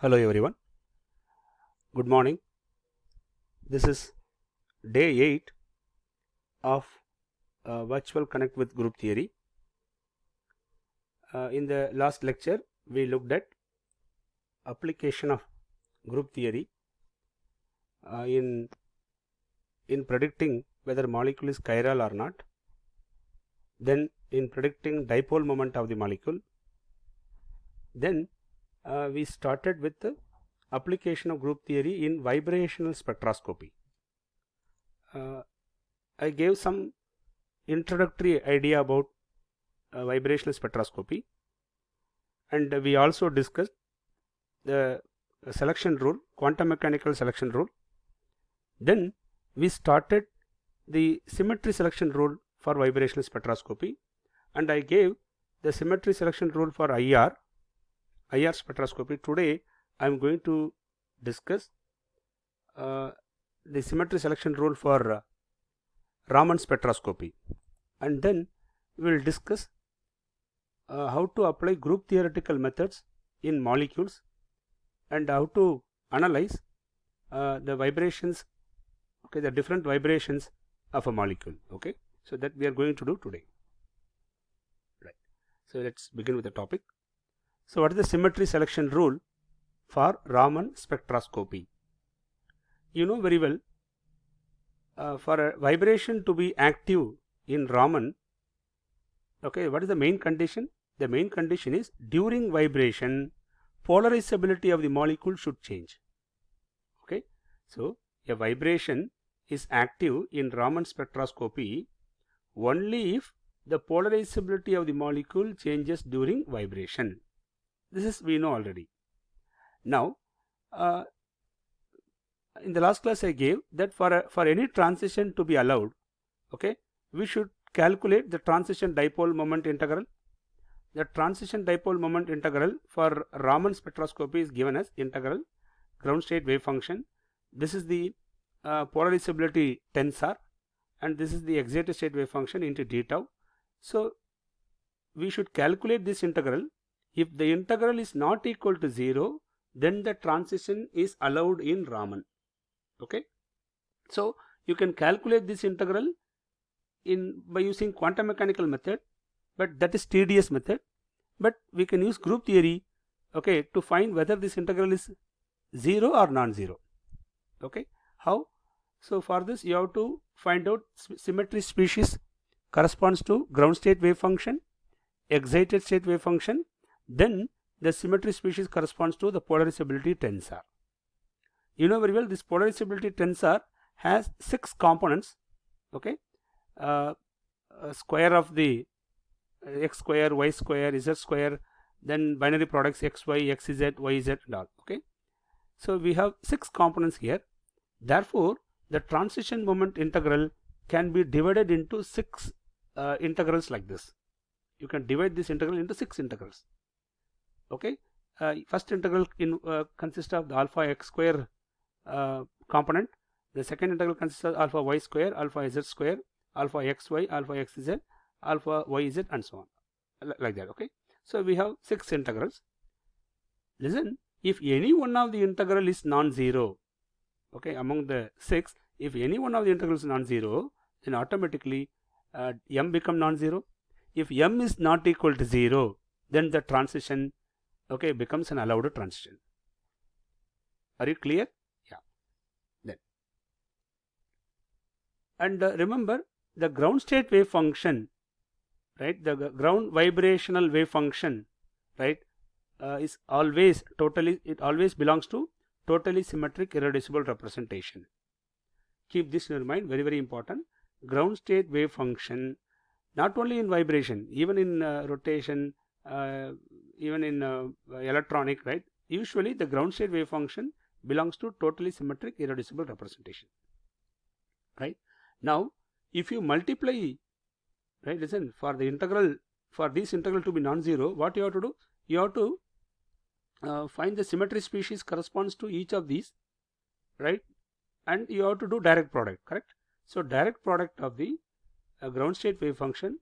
Hello everyone, good morning. This is day 8 of Virtual Connect with Group Theory. In the last lecture, we looked at application of group theory in predicting whether molecule is chiral or not, then in predicting dipole moment of the molecule, then we started with the application of group theory in vibrational spectroscopy. I gave some introductory idea about vibrational spectroscopy, and we also discussed the selection rule, quantum mechanical selection rule. Then we started the symmetry selection rule for vibrational spectroscopy, and I gave the symmetry selection rule for IR spectroscopy. Today I am going to discuss the symmetry selection rule for Raman spectroscopy, and then we will discuss how to apply group theoretical methods in molecules and how to analyze the vibrations, the different vibrations of a molecule. So that we are going to do today. Right. So let's begin with the topic. So what is the symmetry selection rule for Raman spectroscopy? You know very well, for a vibration to be active in Raman, what is the main condition? The main condition is during vibration, polarizability of the molecule should change. So a vibration is active in Raman spectroscopy only if the polarizability of the molecule changes during vibration. This is we know already. Now in the last class I gave that for any transition to be allowed, we should calculate the transition dipole moment integral. The transition dipole moment integral for Raman spectroscopy is given as integral ground state wave function. This is the polarizability tensor, and this is the excited state wave function into d tau. So we should calculate this integral. If the integral is not equal to 0, then the transition is allowed in Raman. So you can calculate this integral by using quantum mechanical method, but that is tedious method. But we can use group theory to find whether this integral is 0 or non-zero. How? So for this you have to find out symmetry species corresponds to ground state wave function, excited state wave function, then the symmetry species corresponds to the polarizability tensor. You know very well this polarizability tensor has 6 components. Square of the x square, y square, z square, then binary products x y, x z, y z and all. So we have 6 components here. Therefore the transition moment integral can be divided into 6 integrals like this. You can divide this integral into 6 integrals. First integral consists of the alpha x square component. The second integral consists of alpha y square, alpha z square, alpha xy, alpha xz, alpha yz and so on, like that. So we have 6 integrals. Listen, if any one of the integral is non-zero, among the 6, if any one of the integrals is non-zero, then automatically m become non-zero. If m is not equal to 0, then the transition becomes an allowed transition. Are you clear? Yeah. Then and remember the ground state wave function, the ground vibrational wave function, is always it always belongs to totally symmetric irreducible representation. Keep this in your mind, very important. Ground state wave function, not only in vibration, even in rotation, even in electronic, usually the ground state wave function belongs to totally symmetric irreducible representation. Now if you multiply, listen, for the integral, for this integral to be non-zero, what you have to do? You have to find the symmetry species corresponds to each of these, and you have to do direct product, correct? So direct product of the ground state wave function,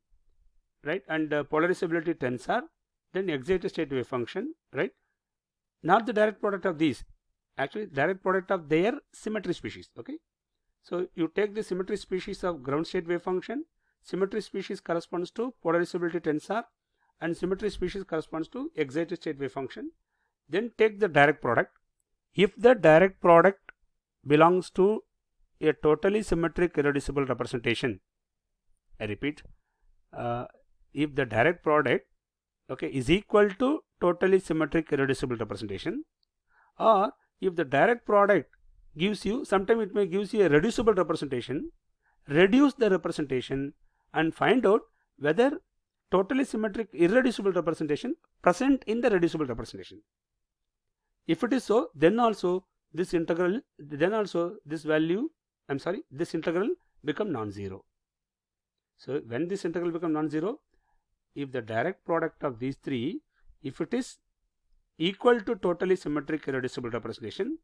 and polarizability tensor, then excited state wave function, not the direct product of these, actually direct product of their symmetry species. Okay, so you take the symmetry species of ground state wave function, symmetry species corresponds to polarizability tensor, and symmetry species corresponds to excited state wave function. Then take the direct product. If the direct product belongs to a totally symmetric irreducible representation, I repeat, if the direct product, okay, is equal to totally symmetric irreducible representation, or if the direct product gives you, sometimes it may gives you a reducible representation, reduce the representation and find out whether totally symmetric irreducible representation present in the reducible representation. If it is so, then also this integral, then also this value, this integral become non-zero. So when this integral become non-zero, if the direct product of these three, if it is equal to totally symmetric irreducible representation,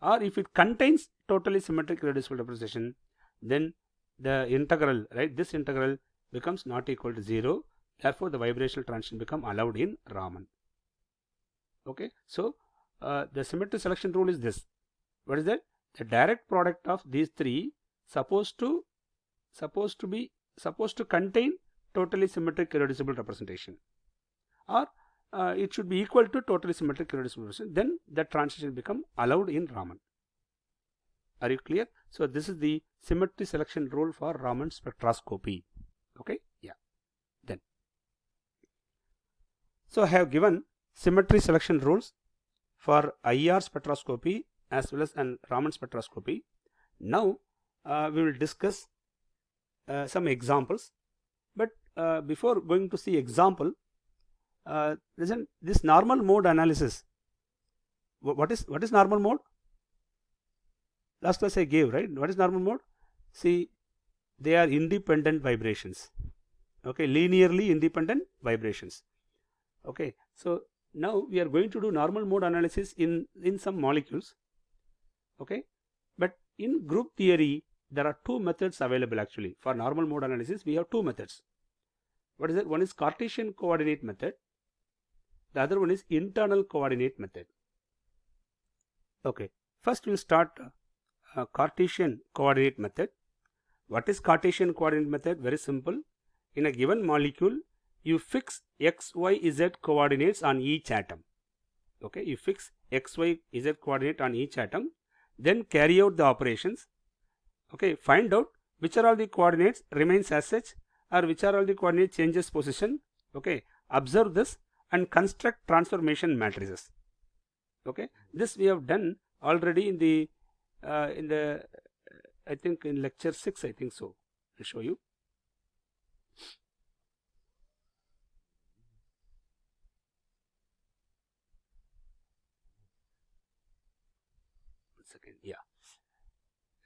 or if it contains totally symmetric irreducible representation, then the integral, right, this integral becomes not equal to 0. Therefore, the vibrational transition become allowed in Raman. Okay, so the symmetry selection rule is this. What is that? The direct product of these three supposed to contain totally symmetric irreducible representation, or it should be equal to totally symmetric irreducible representation. Then the transition become allowed in Raman. Are you clear? So this is the symmetry selection rule for Raman spectroscopy. Okay, yeah. Then, so I have given symmetry selection rules for IR spectroscopy as well as Raman spectroscopy. Now we will discuss some examples, but before going to see example, listen, this normal mode analysis, what is normal mode? Last class I gave, right? What is normal mode? See, they are independent vibrations. Okay, linearly independent vibrations. Okay, so now we are going to do normal mode analysis in some molecules. Okay, but in group theory there are two methods available. Actually, for normal mode analysis we have two methods. What is it? One is Cartesian coordinate method, the other one is internal coordinate method. Okay, first we'll start Cartesian coordinate method. What is Cartesian coordinate method? Very simple. In a given molecule, you fix x, y, z coordinates on each atom. Okay, you fix x, y, z coordinate on each atom, then carry out the operations. Okay, find out which are all the coordinates remains as such, or which are all the coordinate changes position. Okay, observe this and construct transformation matrices. Okay, this we have done already in the I think in lecture 6, I think so. I'll show you. One second, yeah,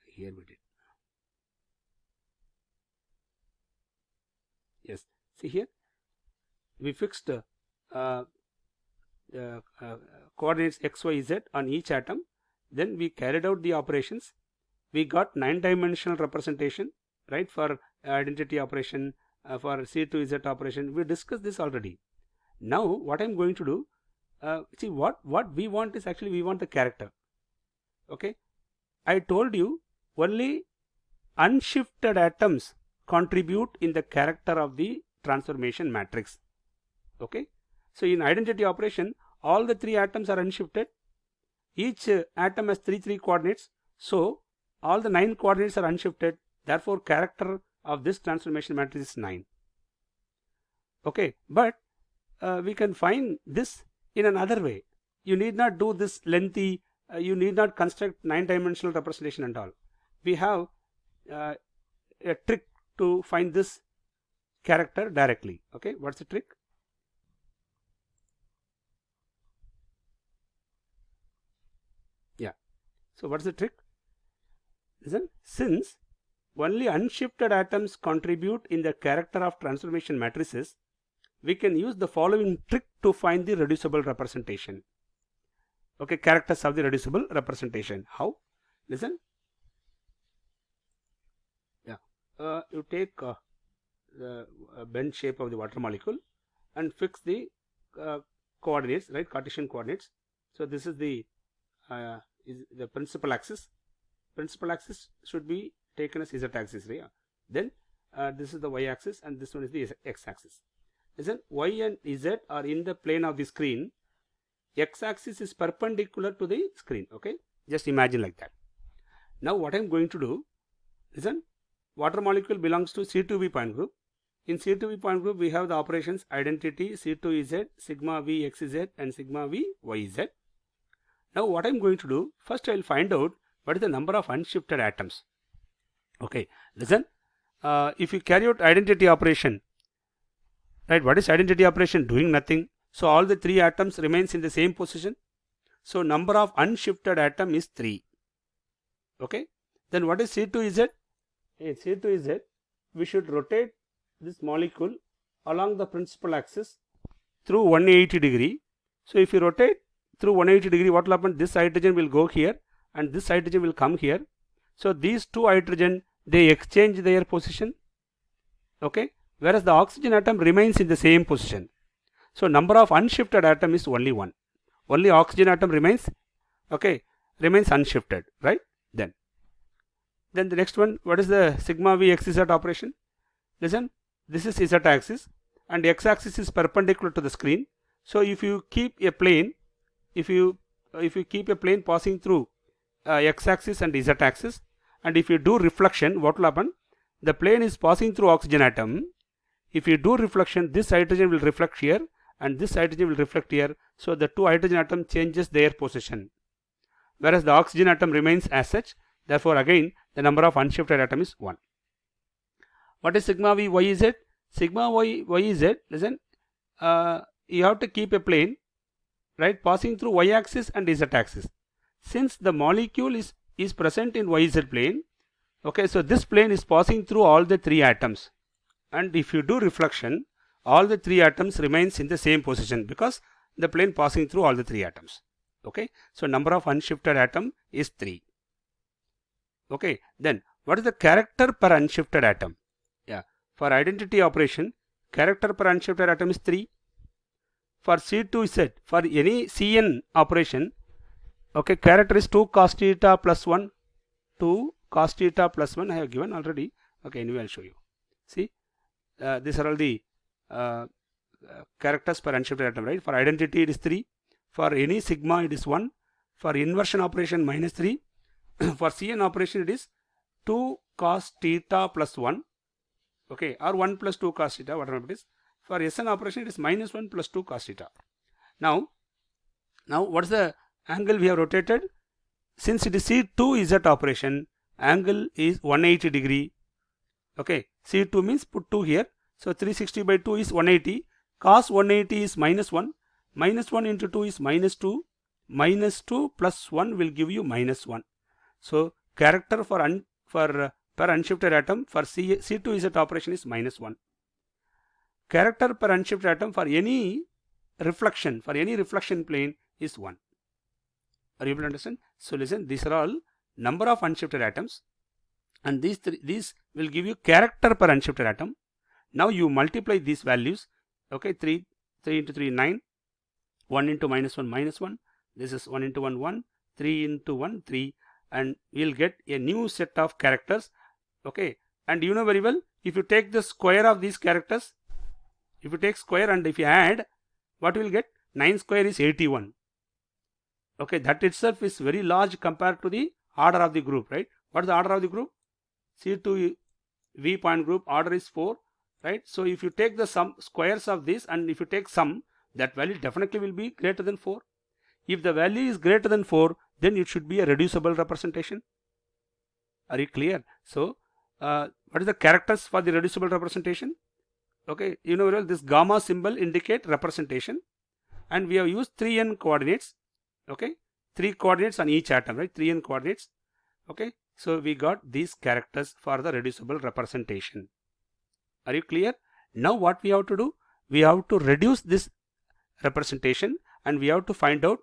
here we did. Yes, see here we fixed coordinates x, y, z on each atom. Then we carried out the operations. We got 9-dimensional representation, right, for identity operation, for C2Z operation. We discussed this already. Now what I am going to do, see what we want is actually we want the character. Okay, I told you only unshifted atoms contribute in the character of the transformation matrix. Okay, so in identity operation all the three atoms are unshifted. Each atom has 3 coordinates, so all the 9 coordinates are unshifted. Therefore character of this transformation matrix is 9. Okay, but we can find this in another way. You need not do this lengthy, you need not construct 9-dimensional representation and all. We have a trick to find this character directly. Okay, what's the trick? Yeah, so what's the trick? Listen, since only unshifted atoms contribute in the character of transformation matrices, we can use the following trick to find the reducible representation. Okay, characters of the reducible representation. How? Listen. Yeah, you take the bend shape of the water molecule and fix the coordinates, right, Cartesian coordinates. So this is the principal axis. Principal axis should be taken as z axis, right? Then this is the y axis and this one is the x axis. Listen, y and z are in the plane of the screen. X axis is perpendicular to the screen. Okay, just imagine like that. Now what I am going to do, listen, water molecule belongs to C2V point group. In C2V point group we have the operations identity C2Ez, sigma V xz and sigma V yz. Now what I am going to do, first I will find out what is the number of unshifted atoms. Okay, listen, if you carry out identity operation, right, what is identity operation? Doing nothing. So all the 3 atoms remains in the same position. So number of unshifted atom is 3. Okay, then what is C2Z? C2Z, we should rotate this molecule along the principal axis through 180 degree. So if you rotate through 180 degree, what will happen? This hydrogen will go here and this hydrogen will come here. So these 2 hydrogen, they exchange their position. Okay, whereas the oxygen atom remains in the same position. So number of unshifted atom is only 1. Only oxygen atom remains, okay, remains unshifted, right? Then the next one, what is the sigma V xz operation? Listen, this is z axis and x axis is perpendicular to the screen. So if you keep a plane, if you keep a plane passing through x axis and z axis, and if you do reflection, what will happen? The plane is passing through oxygen atom. If you do reflection, this hydrogen will reflect here and this hydrogen will reflect here. So the 2 hydrogen atom changes their position, whereas the oxygen atom remains as such. Therefore again the number of unshifted atom is 1. What is sigma V yz? Sigma yz, listen, you have to keep a plane, right, passing through y axis and z axis. Since the molecule is present in yz plane, okay, so this plane is passing through all the 3 atoms, and if you do reflection, all the 3 atoms remains in the same position because the plane passing through all the 3 atoms. Okay, so number of unshifted atom is 3. Okay, then what is the character per unshifted atom? Yeah, for identity operation, character per unshifted atom is 3. For C2Z, for any Cn operation, okay, character is 2 cos theta plus 1. 2 cos theta plus 1 I have given already. Okay, anyway I'll show you. See, these are all the characters per unshifted atom, right? For identity it is 3. For any sigma it is 1. For inversion operation minus 3. For Cn operation it is 2 cos theta plus 1. Okay, or 1 plus 2 cos theta, whatever it is. For Sn operation it is minus 1 plus 2 cos theta. Now what is the angle we have rotated? Since it is C2Z operation, angle is 180 degree. Okay, C2 means put 2 here. So 360 by 2 is 180. Cos 180 is minus 1. Minus 1 into 2 is minus 2. Minus 2 plus 1 will give you minus 1. So character per unshifted atom for C2Z operation is minus 1. Character per unshifted atom for any reflection plane is 1. Are you able to understand? So listen, these are all number of unshifted atoms, and these will give you character per unshifted atom. Now you multiply these values. Okay, 3 into 3 9, 1 into minus 1 minus 1. This is 1 into 1 1, 3 into 1 3, and we will get a new set of characters. Okay, and you know very well, if you take the square of these characters, if you take square and if you add, what you will get? 9 square is 81. Okay, that itself is very large compared to the order of the group, right? What is the order of the group? C2V point group order is 4, right? So if you take the sum squares of this and if you take sum, that value definitely will be greater than 4. If the value is greater than 4, then it should be a reducible representation. Are you clear? So what is the characters for the reducible representation? Okay, you know, well, this gamma symbol indicate representation, and we have used 3n coordinates. Okay, 3 coordinates on each atom, right? 3n coordinates. Okay, so we got these characters for the reducible representation. Are you clear? Now what we have to do? We have to reduce this representation and we have to find out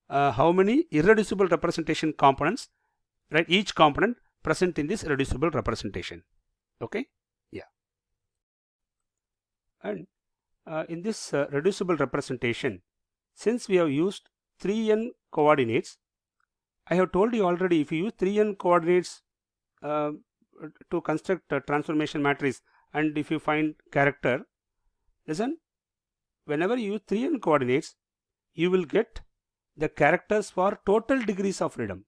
how many irreducible representation components, right? Each component present in this reducible representation. Okay, yeah. And in this reducible representation, since we have used 3n coordinates, I have told you already, if you use 3n coordinates to construct a transformation matrix, and if you find character, listen, whenever you use 3n coordinates, you will get the characters for total degrees of freedom.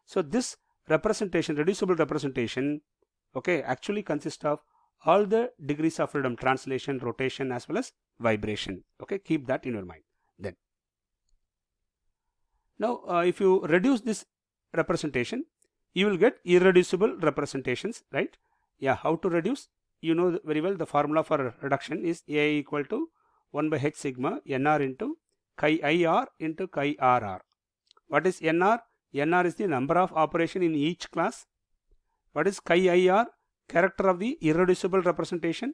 So this representation, reducible representation, okay, actually consists of all the degrees of freedom: translation, rotation, as well as vibration. Okay, keep that in your mind. Then now if you reduce this representation, you will get irreducible representations, right? Yeah, how to reduce? You know very well, the formula for reduction is A equal to 1 by h sigma nr into chi ir into chi rr. What is nr? nr is the number of operation in each class. What is chi ir? Character of the irreducible representation.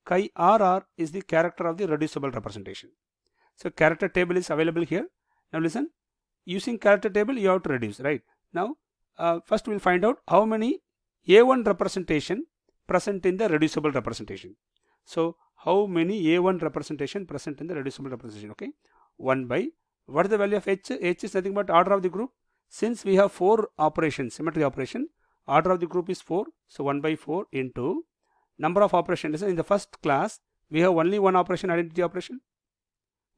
Chi rr is the character of the reducible representation. So character table is available here. Now listen, using character table you have to reduce, right? Now first we will find out how many A1 representation present in the reducible representation. So how many A1 representation present in the reducible representation? Okay, 1 by, what is the value of h? H is nothing but order of the group. Since we have 4 operations, symmetry operation, order of the group is 4. So 1 by 4 into number of operations. In the first class we have only one operation, identity operation.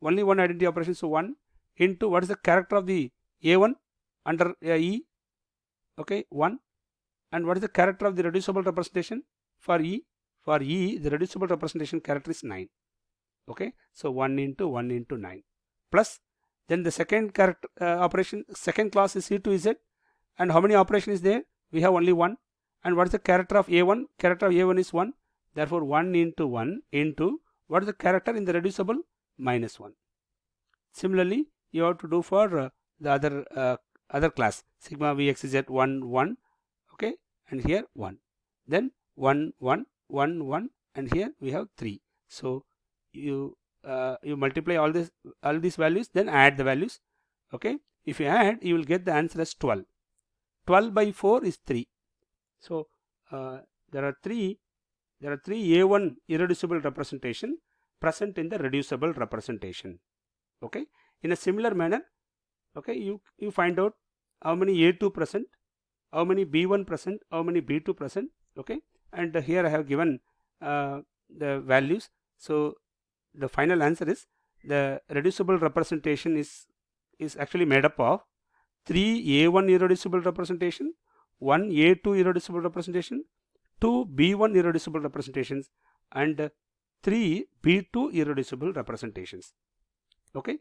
Only one identity operation. So 1 into what is the character of the A1 under E? Okay, 1. And what is the character of the reducible representation for E? For E, the reducible representation character is 9. Okay, so 1 into 1 into 9 plus, then the second character operation, second class is C2Z, and how many operation is there? We have only 1. And what is the character of A1? Character of A1 is 1. Therefore 1 into 1 into what is the character in the reducible? Minus 1. Similarly, you have to do for the other class, sigma Vxz 1 1. Okay, and here 1. Then 1 1 1 1, and here we have 3. So you multiply all these values, then add the values. Okay, if you add, you will get the answer as 12. 12 by 4 is 3. So there are three A1 irreducible representation present in the reducible representation. Okay, in a similar manner, okay, you find out how many A2 present, how many B1 present, how many B2 present. Okay, and here I have given the values. So the final answer is, the reducible representation is actually made up of 3 A1 irreducible representation, 1 A2 irreducible representation, 2 B1 irreducible representations, and 3 B2 irreducible representations. Okay,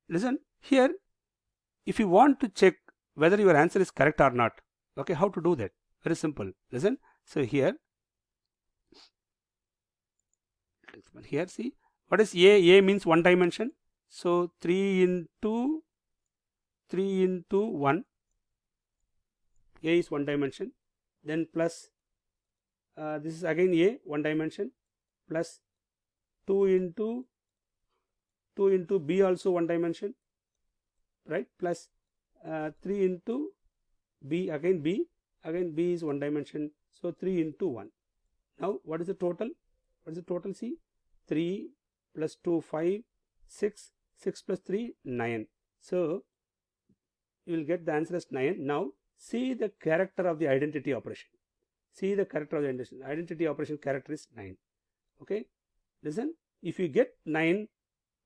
listen here, if you want to check whether your answer is correct or not, okay, how to do that? Very simple. Listen, so here see, what is A? A means one dimension. So 3 into 1, A is one dimension. Then plus this is again A, one dimension, plus 2 into B, also one dimension, right? Plus 3 into B, again B is one dimension. So 3 into 1. Now what is the total? What is the total? See, 3 plus 2 5, 6, 6 plus 3 9. So you will get the answer as 9. Now see the character of the identity operation. See the character of the identity operation character is 9. Okay, listen, if you get 9,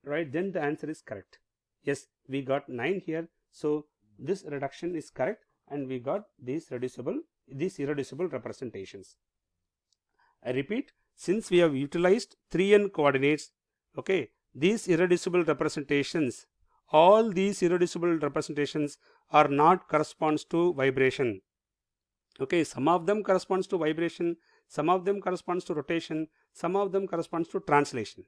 right, then the answer is correct. Yes, we got 9 here. So this reduction is correct, and we got these irreducible representations. I repeat, since we have utilized 3n coordinates, okay, these irreducible representations, all these irreducible representations are not corresponds to vibration. Okay, some of them corresponds to vibration, some of them corresponds to rotation, some of them corresponds to translation.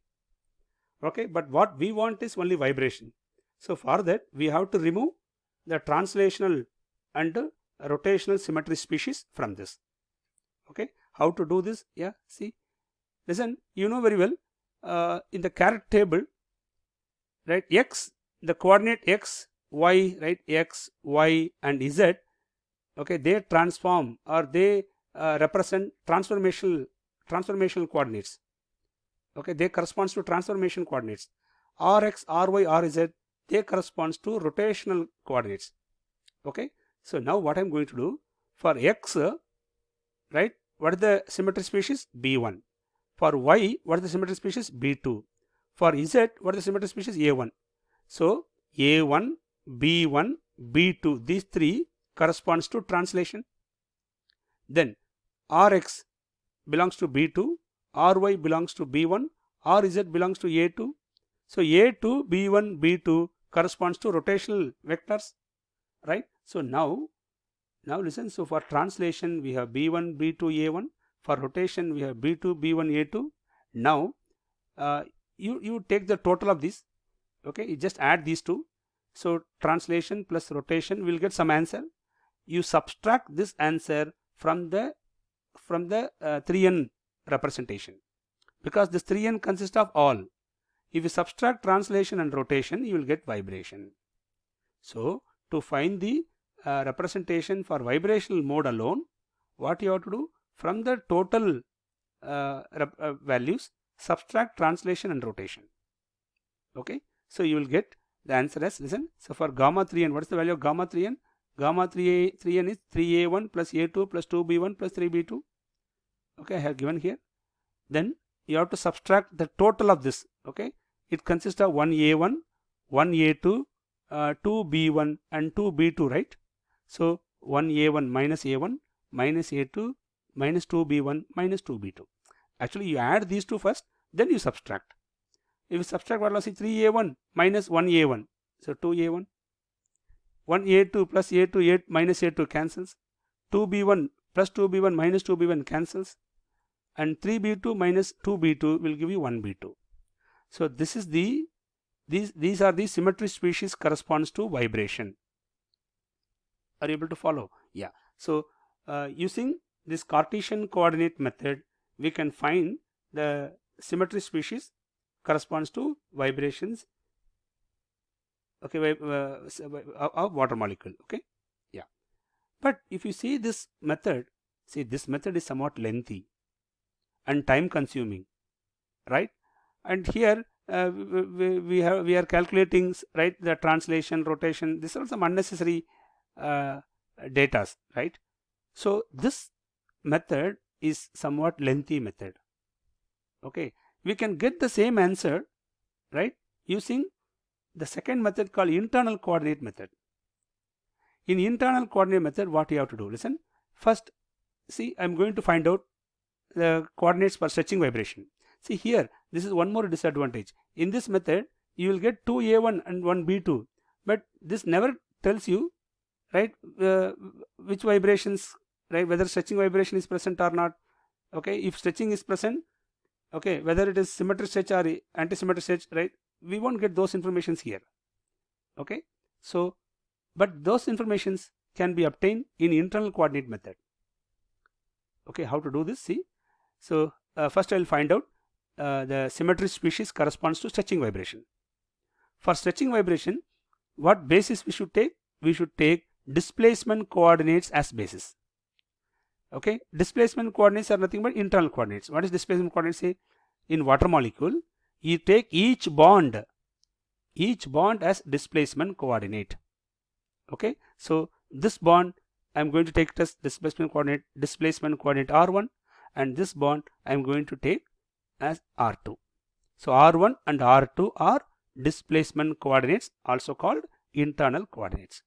Okay, but what we want is only vibration. So for that we have to remove the translational and rotational symmetry species from this. Okay, how to do this? Yeah, see, listen, you know very well, in the character table, right, x, the coordinate x, y, right, x, y and z, okay, they transform, or they represent transformational coordinates. Okay, they corresponds to transformation coordinates. Rx, ry, rz, they corresponds to rotational coordinates. Okay, so now what I'm going to do for x, right, what is the symmetry species? B1. For y, what is the symmetry species? B2. For z, what is the symmetry species? A1. So A1, B1, B2, these three corresponds to translation. Then Rx belongs to B2, Ry belongs to B1, Rz belongs to A2. So A2, B1, B2 corresponds to rotational vectors, right? So now listen, so for translation we have B1, B2, A1. For rotation we have B2, B1, A2. Now you take the total of this, okay, you just add these two. So translation plus rotation will get some answer. You subtract this answer from the 3n representation, because this 3n consists of all. If you subtract translation and rotation, you will get vibration. So to find the representation for vibrational mode alone, what you have to do, from the total values, subtract translation and rotation. Okay, so you will get the answer as, listen, so for gamma 3n, what is the value of gamma 3n? Gamma 3n is 3a1 plus a2 plus 2b1 plus 3b2. Okay, I have given here. Then you have to subtract the total of this. Okay, it consists of 1a1, 1a2, 2b1 and 2b2, right? So 1a1 minus a1 minus a2 minus 2b1 minus 2b2. Actually you add these two first, then you subtract. If you subtract, what will see? 3a1 minus 1a1, so 2a1. 1a2 plus a2, 8 minus a2 cancels. 2b1 plus 2b1 minus 2b1 cancels. And 3b2 minus 2b2 will give you 1b2. So this is these are the symmetry species corresponds to vibration. Are you able to follow? Yeah. So using this Cartesian coordinate method, we can find the symmetry species corresponds to vibrations, okay, of water molecule. Okay, yeah. But if you see this method, this method is somewhat lengthy and time consuming, right? And here we are calculating, right, the translation, rotation. These are some unnecessary data, right? So this method is somewhat lengthy method. Okay, we can get the same answer, right, using the second method called internal coordinate method. In internal coordinate method, what you have to do, listen, first, see, I'm going to find out the coordinates for stretching vibration. See here, this is one more disadvantage. In this method, you will get 2a1 and 1b2, but this never tells you, right, which vibrations, right, whether stretching vibration is present or not. Okay, if stretching is present, okay, whether it is symmetric stretch or anti-symmetric stretch, right, we won't get those informations here. Okay, so but those informations can be obtained in internal coordinate method. Okay, how to do this? See, so first I will find out the symmetry species corresponds to stretching vibration. For stretching vibration, what basis we should take? We should take displacement coordinates as basis. Okay, displacement coordinates are nothing but internal coordinates. What is displacement coordinates? Say, in water molecule, you take each bond as displacement coordinate. Okay, so this bond I am going to take it as displacement coordinate R1, and this bond I am going to take as R2. So R1 and R2 are displacement coordinates, also called internal coordinates.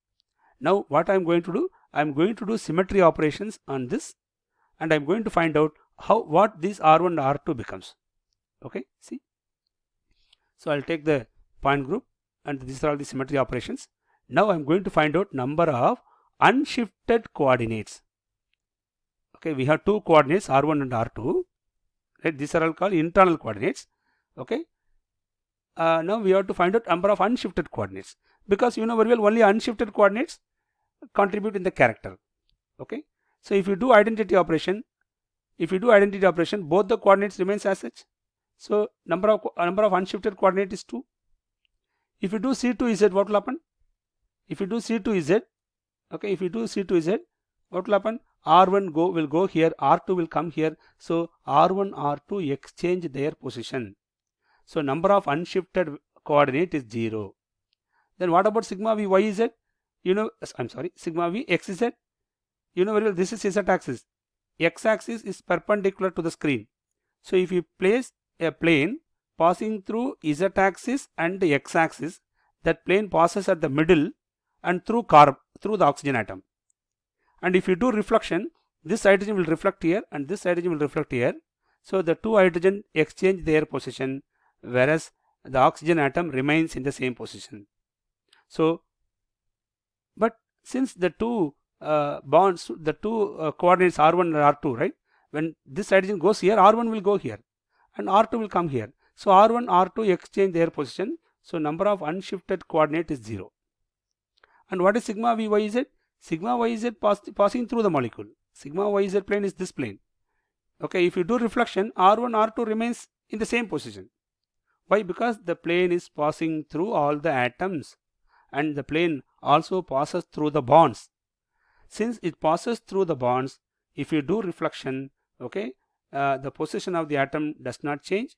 Now what I am going to do? I am going to do symmetry operations on this, and I am going to find out what this R1 and R2 becomes. Okay, see. So I'll take the point group, and these are all the symmetry operations. Now I'm going to find out number of unshifted coordinates. Okay, we have two coordinates R1 and R2. Right, these are all called internal coordinates. Okay. Now we have to find out number of unshifted coordinates, because you know very well only unshifted coordinates contribute in the character. Okay. So if you do identity operation, both the coordinates remains as such. So number of unshifted coordinate is 2. If you do C2Z, what will happen? If you do C2Z, okay, what will happen? R1 will go here, R2 will come here. So R1, R2 exchange their position. So number of unshifted coordinate is 0. Then what about sigma v y z? You know, I'm sorry, sigma v x z. You know very well, this is z axis. X axis is perpendicular to the screen. So if you place a plane passing through z axis and x axis, that plane passes at the middle and through the oxygen atom. And if you do reflection, this hydrogen will reflect here and this hydrogen will reflect here. So the two hydrogen exchange their position, whereas the oxygen atom remains in the same position. So, but since the two bonds, the two coordinates r1 and r2, right? When this hydrogen goes here, r1 will go here and r2 will come here. So r1, r2 exchange their position. So number of unshifted coordinate is 0. And what is sigma v y z? Sigma y z passing through the molecule. Sigma y z plane is this plane. Okay, if you do reflection, r1, r2 remains in the same position. Why? Because the plane is passing through all the atoms and the plane also passes through the bonds. Since it passes through the bonds, if you do reflection, okay, the position of the atom does not change,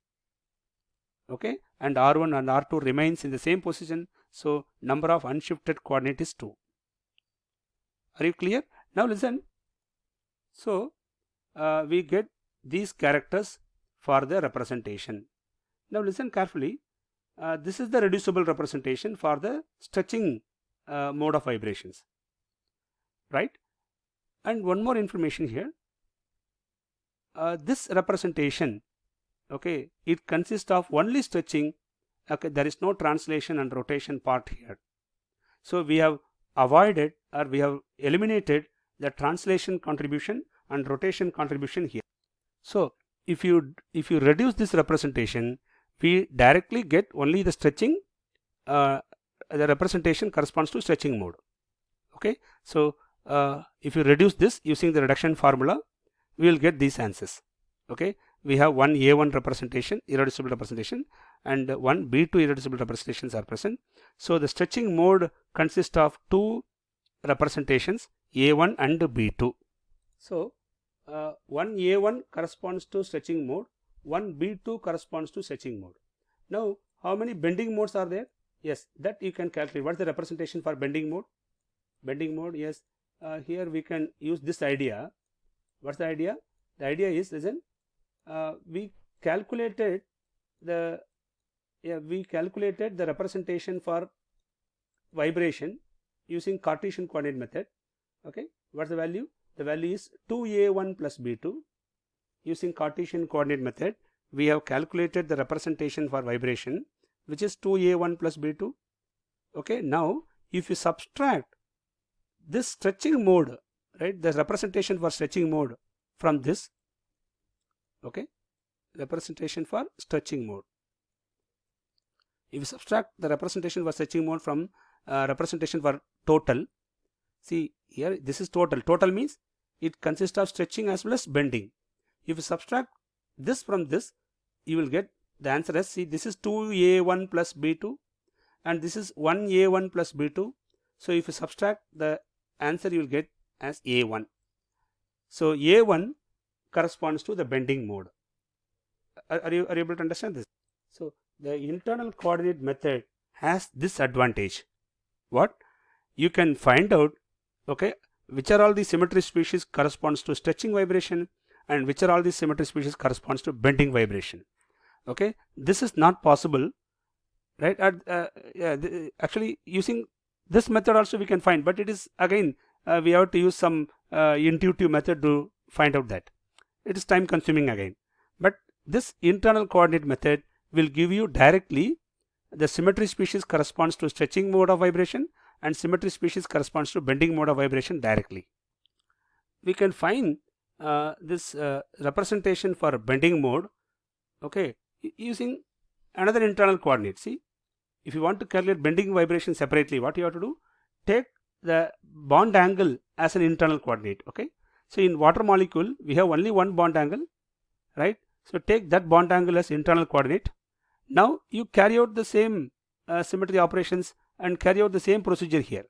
okay, and r1 and r2 remains in the same position. So number of unshifted coordinate is 2. Are you clear? Now listen. So we get these characters for the representation. Now listen carefully. This is the reducible representation for the stretching mode of vibrations, right? And one more information here. This representation, okay, it consists of only stretching. Okay, there is no translation and rotation part here. So we have avoided or we have eliminated the translation contribution and rotation contribution here. So if you reduce this representation, we directly get only the stretching. The representation corresponds to stretching mode. Okay, so if you reduce this using the reduction formula, we will get these answers. Okay, we have one A1 representation, irreducible representation, and one B2 irreducible representations are present. So the stretching mode consists of two representations, A1 and B2. So one A1 corresponds to stretching mode, one B2 corresponds to stretching mode. Now how many bending modes are there? Yes, that you can calculate. What is the representation for bending mode? Bending mode, yes, here we can use this idea. What's the idea? The idea is, listen, we calculated the representation for vibration using Cartesian coordinate method. Okay, what's the value? The value is 2a1 plus b2. Using Cartesian coordinate method, we have calculated the representation for vibration, which is 2a1 plus b2. Okay, now if you subtract this stretching mode, right, the representation for stretching mode from this, okay, representation for stretching mode. If you subtract the representation for stretching mode from representation for total, see here this is total. Total means it consists of stretching as well as bending. If you subtract this from this, you will get the answer as, see, this is 2a1 plus b2 and this is 1a1 plus b2. So if you subtract, the answer you will get as a1. So a1 corresponds to the bending mode. Are you able to understand this? So the internal coordinate method has this advantage. What? You can find out, okay, which are all the symmetry species corresponds to stretching vibration and which are all the symmetry species corresponds to bending vibration. Okay, this is not possible, right? Actually using this method also we can find, but it is again we have to use some intuitive method to find out that. It is time consuming again, but this internal coordinate method will give you directly the symmetry species corresponds to stretching mode of vibration and symmetry species corresponds to bending mode of vibration directly. We can find this representation for bending mode, okay, using another internal coordinate. See, if you want to calculate bending vibration separately, what you have to do? Take the bond angle as an internal coordinate. Okay, so in water molecule we have only one bond angle, right? So take that bond angle as internal coordinate. Now you carry out the same symmetry operations and carry out the same procedure here.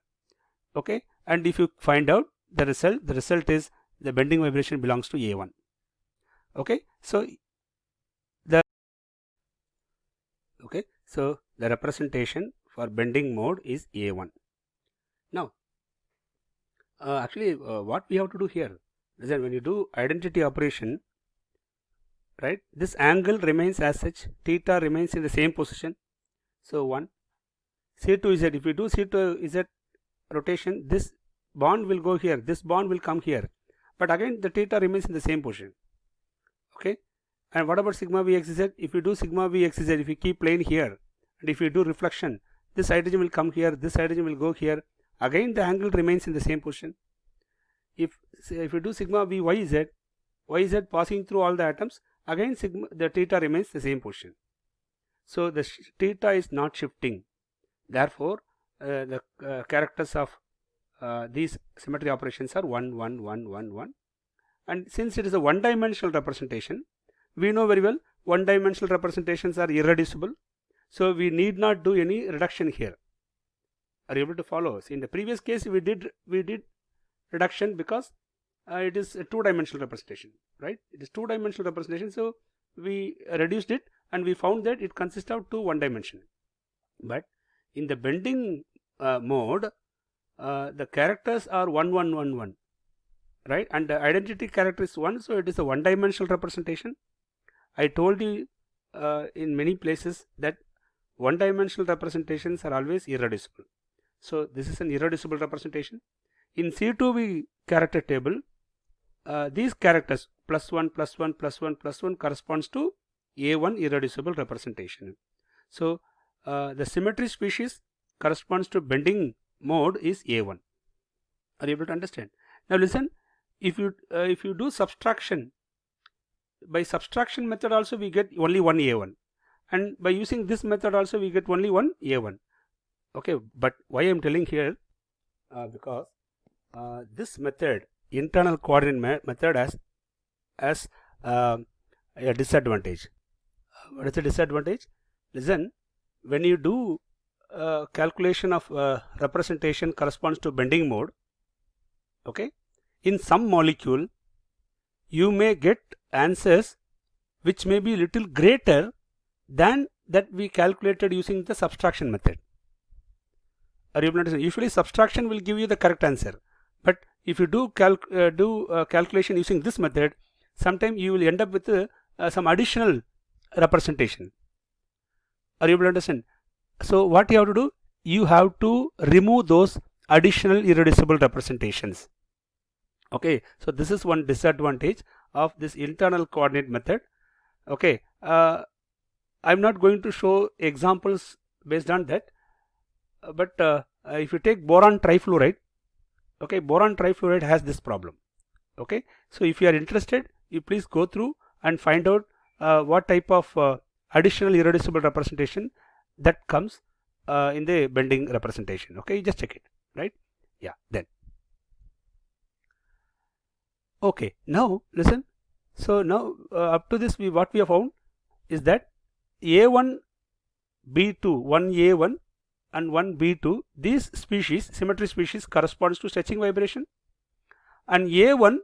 Okay, and if you find out the result is the bending vibration belongs to A1. Okay, so the representation for bending mode is A1. Now, what we have to do here is that when you do identity operation, right, this angle remains as such, theta remains in the same position. So 1, C2Z, if you do C2Z rotation, this bond will go here, this bond will come here, but again the theta remains in the same position. Okay, and what about sigma Vxz? If you do sigma Vxz, if you keep plane here, and if you do reflection, this hydrogen will come here, this hydrogen will go here, again the angle remains in the same position. If you do sigma Vyz, Yz passing through all the atoms, again the theta remains the same position. So the theta is not shifting. Therefore, the characters of these symmetry operations are 1, 1, 1, 1, 1. And since it is a one-dimensional representation, we know very well one-dimensional representations are irreducible. So we need not do any reduction here. Are you able to follow? See, in the previous case, we did reduction because it is a two-dimensional representation, right? It is two-dimensional representation, so we reduced it and we found that it consists of two one-dimensional. But in the bending mode, the characters are 1, 1, 1, 1, right? And the identity character is 1, so it is a one-dimensional representation. I told you in many places that one-dimensional representations are always irreducible. So this is an irreducible representation. In C2V character table, these characters +1, +1, +1, +1 corresponds to A1 irreducible representation. So the symmetry species corresponds to bending mode is A1. Are you able to understand? Now listen, if you do subtraction, by subtraction method also we get only one A1, and by using this method also we get only one A1. Okay, but why I am telling here, because this method, internal coordinate method, has a disadvantage. What is the disadvantage? Listen, when you do calculation of representation corresponds to bending mode, okay, in some molecule you may get answers which may be little greater than that we calculated using the subtraction method. Are you able to understand? Usually subtraction will give you the correct answer, but if you do calculation using this method, sometimes you will end up with some additional representation. Are you able to understand? So what you have to do, you have to remove those additional irreducible representations. Okay, so this is one disadvantage of this internal coordinate method. Okay, I'm not going to show examples based on that, but if you take boron trifluoride, okay, boron trifluoride has this problem. Okay, so if you are interested, you please go through and find out what type of additional irreducible representation that comes in the bending representation. Okay, just check it, right? Yeah, then. Okay, now listen. So now up to this, what we have found is that A1, B2, 1A1 and 1B2, these species, symmetry species, corresponds to stretching vibration, and A1,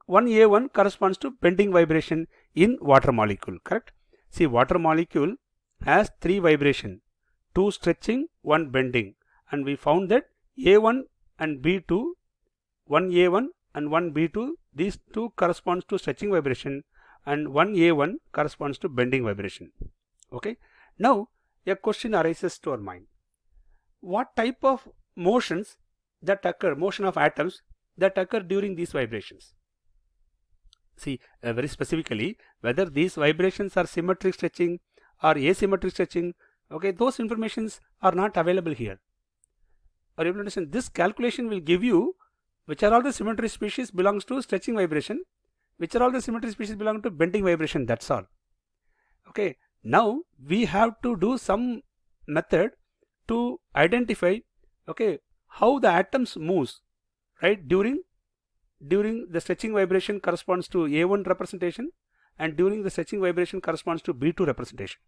1A1 corresponds to bending vibration in water molecule, correct? See, water molecule has 3 vibration, 2 stretching, 1 bending, and we found that A1 and B2, 1A1 and 1B2, these two corresponds to stretching vibration, and 1A1 corresponds to bending vibration. Okay, now a question arises to our mind: what type of motions that occur, motion of atoms that occur during these vibrations? See, very specifically, whether these vibrations are symmetric stretching or asymmetric stretching, okay, those informations are not available here. Are you able to understand? This calculation will give you which are all the symmetry species belongs to stretching vibration, which are all the symmetry species belong to bending vibration, that's all. Okay, now we have to do some method to identify, okay, how the atoms moves, right, during the stretching vibration corresponds to A1 representation, and during the stretching vibration corresponds to B2 representation.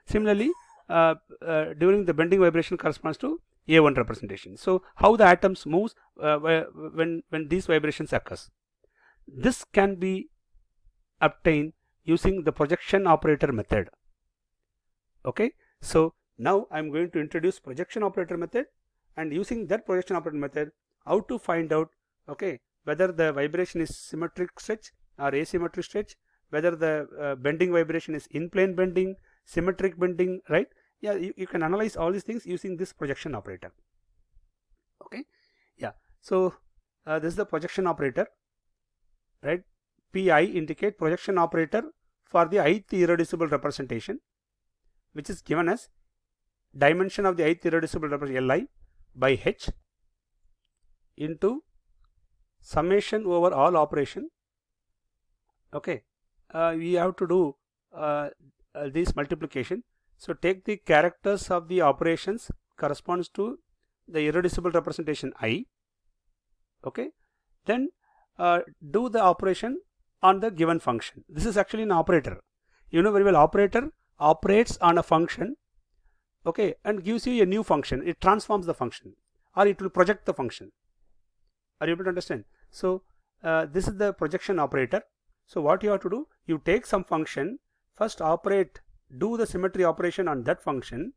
Similarly, during the bending vibration corresponds to A1 representation. So how the atoms moves when these vibrations occurs. This can be obtained using the projection operator method. Okay, so Now I am going to introduce projection operator method, and using that projection operator method, how to find out, okay, whether the vibration is symmetric stretch or asymmetric stretch, whether the bending vibration is in plane bending, symmetric bending, right? Yeah, you can analyze all these things using this projection operator. Okay, yeah. So this is the projection operator, right? PI indicate projection operator for the ith irreducible representation, which is given as dimension of the ith irreducible representation Li by H into summation over all operation. Okay, we have to do this multiplication. So take the characters of the operations corresponds to the irreducible representation I. Okay, then do the operation on the given function. This is actually an operator. You know very well, operator operates on a function, okay, and gives you a new function. It transforms the function, or it will project the function. Are you able to understand? So this is the projection operator. So what you have to do, you take some function, first operate, do the symmetry operation on that function,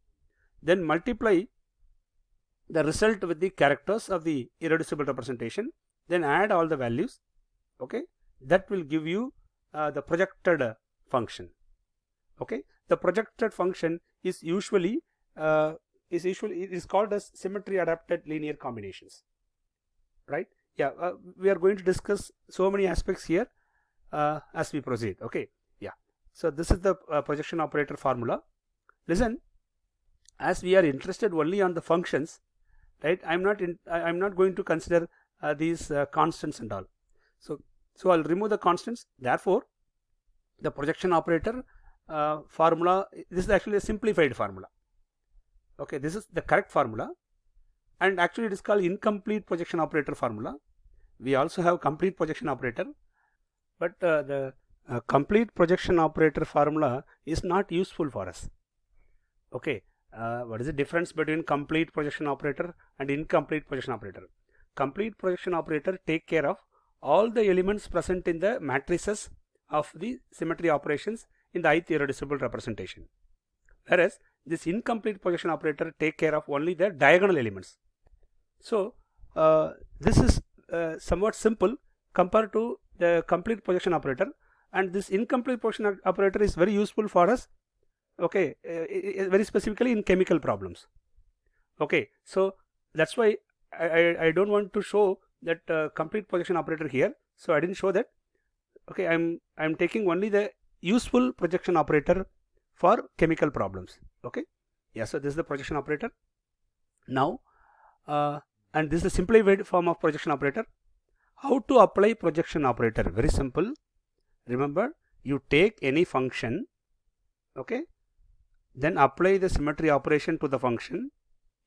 then multiply the result with the characters of the irreducible representation, then add all the values. Okay, that will give you the projected function. Okay, the projected function is usually it is called as symmetry adapted linear combinations, right? Yeah, we are going to discuss so many aspects here as we proceed. Okay, yeah. So this is the projection operator formula. Listen, as we are interested only on the functions, right? I'm not going to consider these constants and all. So I'll remove the constants. Therefore, the projection operator formula, this is actually a simplified formula. Okay, this is the correct formula, and actually it is called incomplete projection operator formula. We also have complete projection operator, but the complete projection operator formula is not useful for us. Okay, what is the difference between complete projection operator and incomplete projection operator? Complete projection operator take care of all the elements present in the matrices of the symmetry operations in the ith irreducible representation, whereas this incomplete projection operator take care of only the diagonal elements. So this is somewhat simple compared to the complete projection operator, and this incomplete projection operator is very useful for us. Okay, very specifically in chemical problems. Okay, so that's why I don't want to show that complete projection operator here, so I didn't show that. Okay, I'm taking only the useful projection operator for chemical problems. Okay, yeah, so this is the projection operator. Now and this is the simplified form of projection operator. How to apply projection operator? Very simple. Remember, you take any function, okay, then apply the symmetry operation to the function.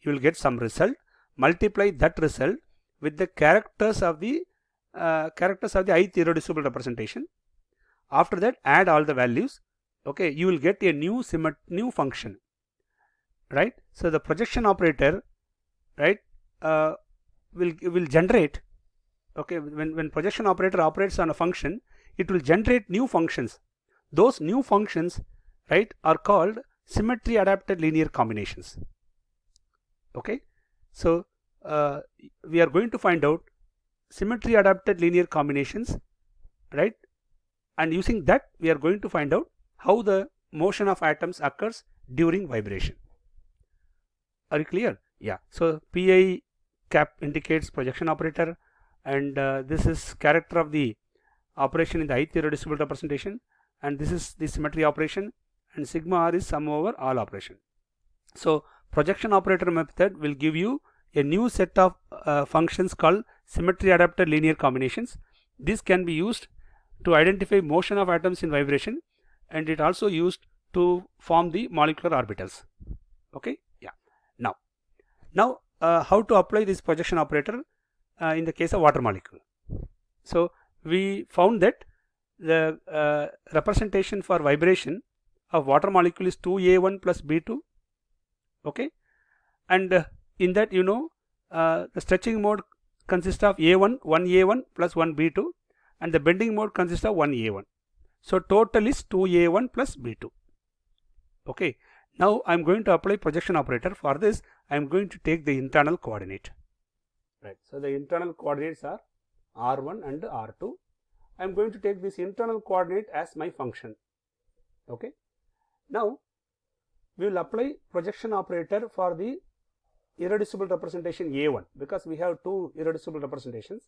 You will get some result. Multiply that result with the characters of the ith irreducible representation. After that, add all the values. Okay, you will get a new function, right? So the projection operator, right, will generate. Okay, when projection operator operates on a function, it will generate new functions. Those new functions, right, are called symmetry adapted linear combinations. Okay, so we are going to find out symmetry adapted linear combinations, right, and using that we are going to find out how the motion of atoms occurs during vibration. Are you clear? Yeah, so PI cap indicates projection operator, and this is character of the operation in the ith irreducible representation, and this is the symmetry operation, and sigma r is sum over all operation. So projection operator method will give you a new set of functions called symmetry adapted linear combinations. This can be used to identify motion of atoms in vibration, and it also used to form the molecular orbitals. Okay, yeah. Now how to apply this projection operator in the case of water molecule? So we found that the representation for vibration of water molecule is 2a1 plus b2. Okay, and in that, you know, the stretching mode consists of a1 1a1 plus 1b2, and the bending mode consists of 1a1. So total is 2a1 plus b2. Okay, Now I am going to apply projection operator. For this I am going to take the internal coordinate. Right. So the internal coordinates are r1 and r2. I am going to take this internal coordinate as my function. Okay. Now we will apply projection operator for the irreducible representation a1, because we have two irreducible representations.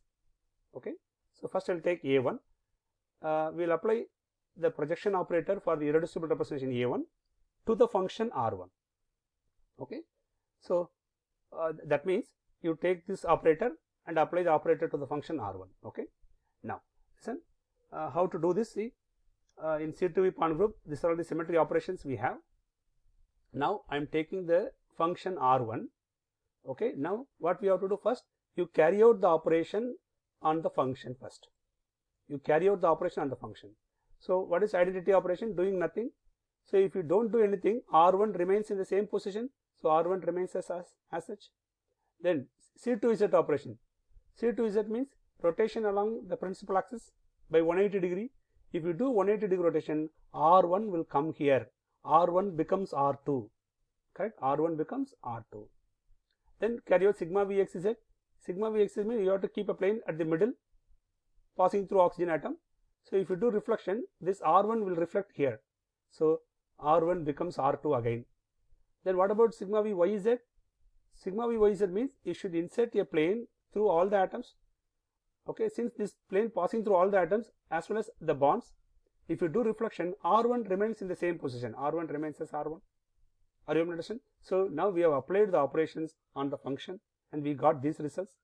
Okay. So first I will take a1. We will apply the projection operator for the irreducible representation a1 to the function r1. Okay. So that means you take this operator and apply the operator to the function r1. Okay. Now listen, how to do this. See, in C2V point group, these are all the symmetry operations we have. Now I am taking the function r1. Okay. Now what we have to do first, you carry out the operation on the function first. You carry out the operation on the function. So what is identity operation? Doing nothing. So if you don't do anything, r1 remains in the same position. So r1 remains as such. Then C2Z operation. C2Z means rotation along the principal axis by 180 degree. If you do 180 degree rotation, r1 will come here. r1 becomes r2. Correct? r1 becomes r2. Then carry out sigma Vxz. Sigma Vxz means you have to keep a plane at the middle passing through oxygen atom. So if you do reflection, this r1 will reflect here. So r1 becomes r2 again. Then what about sigma Vyz? Sigma Vyz means you should insert a plane through all the atoms. Okay, since this plane passing through all the atoms as well as the bonds, if you do reflection, r1 remains in the same position. r1 remains as r1. Are you able to understand? So now we have applied the operations on the function and we got these results.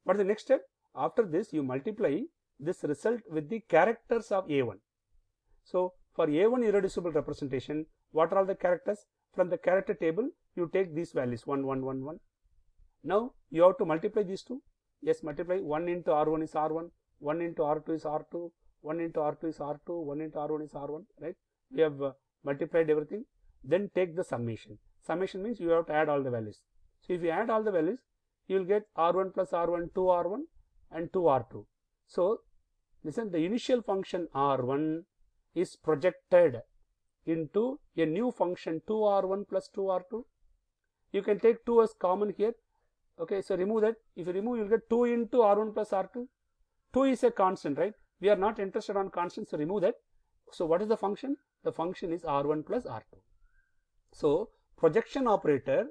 What is the next step? After this, you multiply this result with the characters of a1. So for a1 irreducible representation, what are all the characters? From the character table, you take these values 1, 1, 1, 1. Now you have to multiply these two. Yes, multiply. 1 into r1 is r1, 1 into r2 is r2, 1 into r2 is r2, 1 into r1 is r1. Right? We have multiplied everything. Then take the summation. Summation means you have to add all the values. So if you add all the values, you will get r1 plus r1, 2r1 and 2r2. So listen, the initial function r1 is projected into a new function 2r1 plus 2r2. You can take 2 as common here. Okay, so remove that. If you remove, you will get 2 into r1 plus r2. 2 is a constant, right? We are not interested on constants, so remove that. So what is the function? The function is r1 plus r2. So projection operator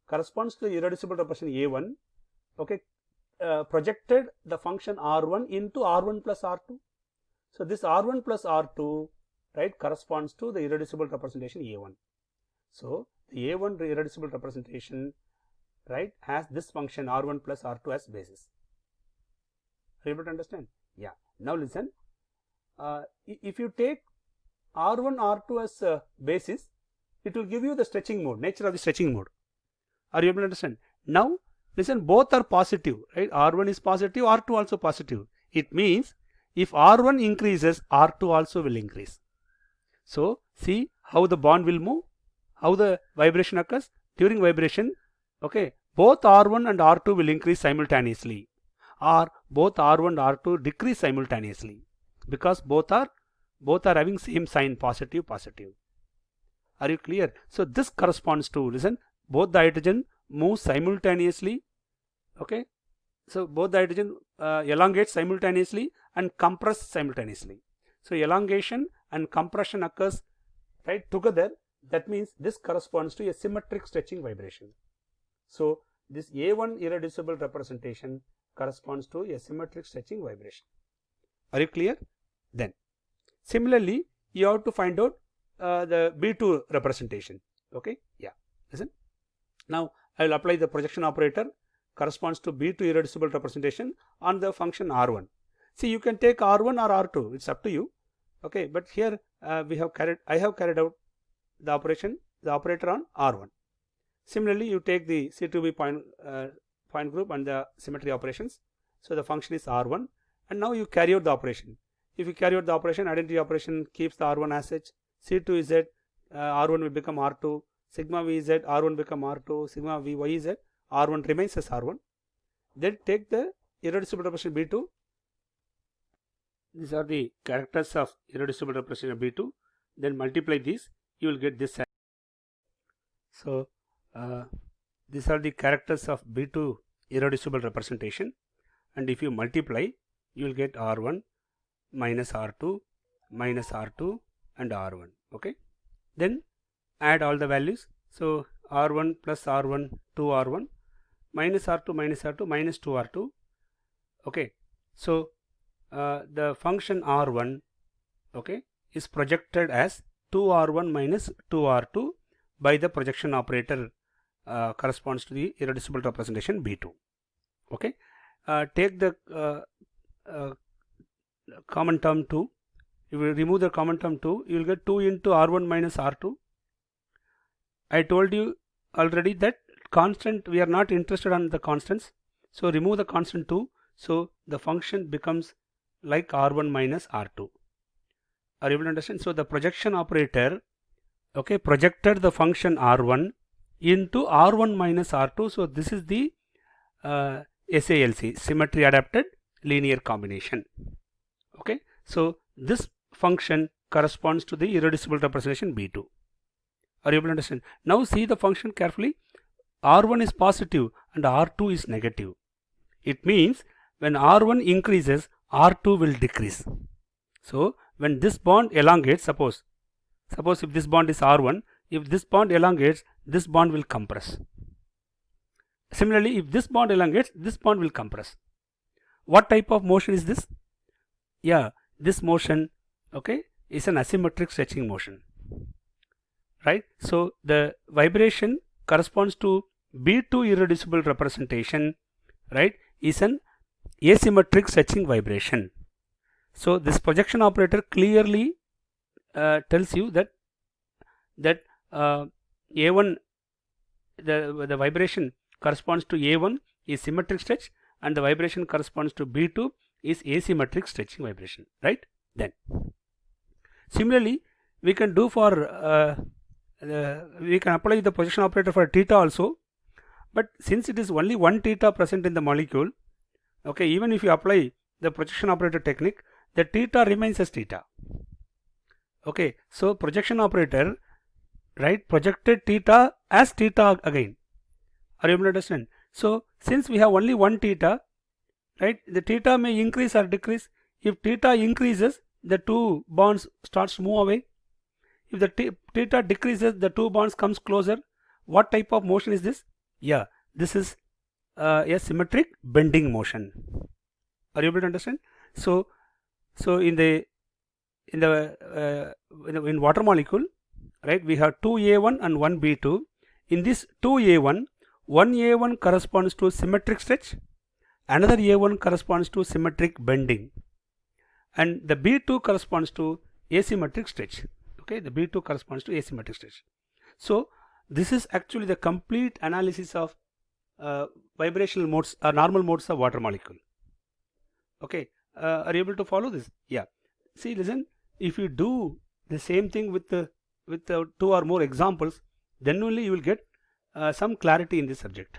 corresponds to the irreducible representation a1. Okay, projected the function r1 into r1 plus r2. So this r1 plus r2, right, corresponds to the irreducible representation a1. So the a1 irreducible representation, right, has this function r1 plus r2 as basis. Are you able to understand? Yeah. Now listen, if you take r1 r2 as basis, it will give you the stretching mode, nature of the stretching mode. Are you able to understand? Now listen, both are positive, right? r1 is positive, r2 also positive. It means if r1 increases, r2 also will increase. So see how the bond will move, how the vibration occurs. During vibration, okay, both r1 and r2 will increase simultaneously, or both r1 and r2 decrease simultaneously, because both are having same sign, positive, positive. Are you clear? So this corresponds to, listen, both the hydrogen move simultaneously. Okay, so both the hydrogen elongate simultaneously and compress simultaneously. So elongation and compression occurs, right, together. That means this corresponds to a symmetric stretching vibration. So this a1 irreducible representation corresponds to a symmetric stretching vibration. Are you clear? Then similarly, you have to find out the B2 representation. Okay, yeah, listen. Now I will apply the projection operator corresponds to B2 irreducible representation on the function r1. See, you can take r1 or r2, it's up to you. Okay, but here I have carried out the operator on r1. Similarly, you take the C2V point group and the symmetry operations. So the function is r1, and now you carry out the operation. If you carry out the operation, identity operation keeps the r1 as such. C2Z, r1 will become r2. Sigma Vz, r1 become r2. Sigma Vyz, r1 remains as r1. Then take the irreducible representation B2. These are the characters of irreducible representation B2. Then multiply these, you will get this So these are the characters of B2 irreducible representation, and if you multiply, you will get R1 minus R2 minus R2 and R1. Okay, then add all the values. So R1 plus R1 2R1 minus R2 minus R2 minus 2R2. Okay, so the function R1, okay, is projected as 2R1 minus 2R2 by the projection operator corresponds to the irreducible representation B2. Okay, take the common term 2. If you remove the common term 2, you will get 2 into R1 minus R2. I told you already that constant, we are not interested on the constants, so remove the constant 2, so the function becomes like R1 minus R2. Are you able to understand? So the projection operator, okay, projected the function R1 into R1 minus R2. So this is the SALC, symmetry adapted linear combination. Okay, so this function corresponds to the irreducible representation B2. Are you able to understand? Now see the function carefully. R1 is positive and R2 is negative. It means when R1 increases, R2 will decrease. So when this bond elongates, suppose if this bond is R1, if this bond elongates, this bond will compress. Similarly, if this bond elongates, this bond will compress. What type of motion is this? Yeah, this motion, okay, is an asymmetric stretching motion, right? So the vibration corresponds to B2 irreducible representation, right, is an asymmetric stretching vibration. So this projection operator clearly tells you that A1, the vibration corresponds to A1 is symmetric stretch, and the vibration corresponds to B2 is asymmetric stretching vibration, right? Then similarly, we can do for we can apply the projection operator for theta also, but since it is only one theta present in the molecule, okay, even if you apply the projection operator technique, the theta remains as theta. Okay, so projection operator, right, projected theta as theta again. Are you able to understand? So since we have only one theta, right, the theta may increase or decrease. If theta increases, the two bonds starts to move away. If the theta decreases, the two bonds comes closer. What type of motion is this? Yeah, this is a symmetric bending motion. Are you able to understand? So in water molecule, right, we have 2A1 and 1B2. In this 2A1, 1A1 corresponds to symmetric stretch, another A1 corresponds to symmetric bending, and the B2 corresponds to asymmetric stretch. Okay, the B2 corresponds to asymmetric stretch. So this is actually the complete analysis of vibrational modes or normal modes of water molecule. Okay, are you able to follow this? Yeah. See, listen, if you do the same thing with the two or more examples, then only you will get some clarity in this subject.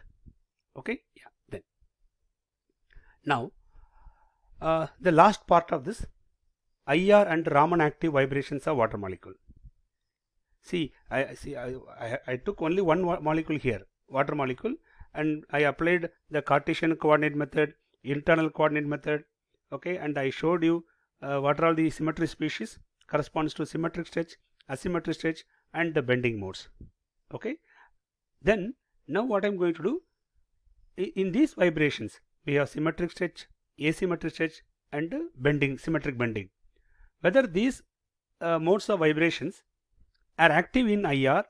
Okay, yeah. Then now the last part of this, IR and Raman active vibrations of water molecule. See, I took only one molecule here, water molecule, and I applied the Cartesian coordinate method, internal coordinate method, okay, and I showed you what are all the symmetry species corresponds to symmetric stretch, asymmetric stretch, and the bending modes. Okay, then now what I am going to do, in these vibrations we have symmetric stretch, asymmetric stretch, and bending, symmetric bending. Whether these modes of vibrations are active in IR,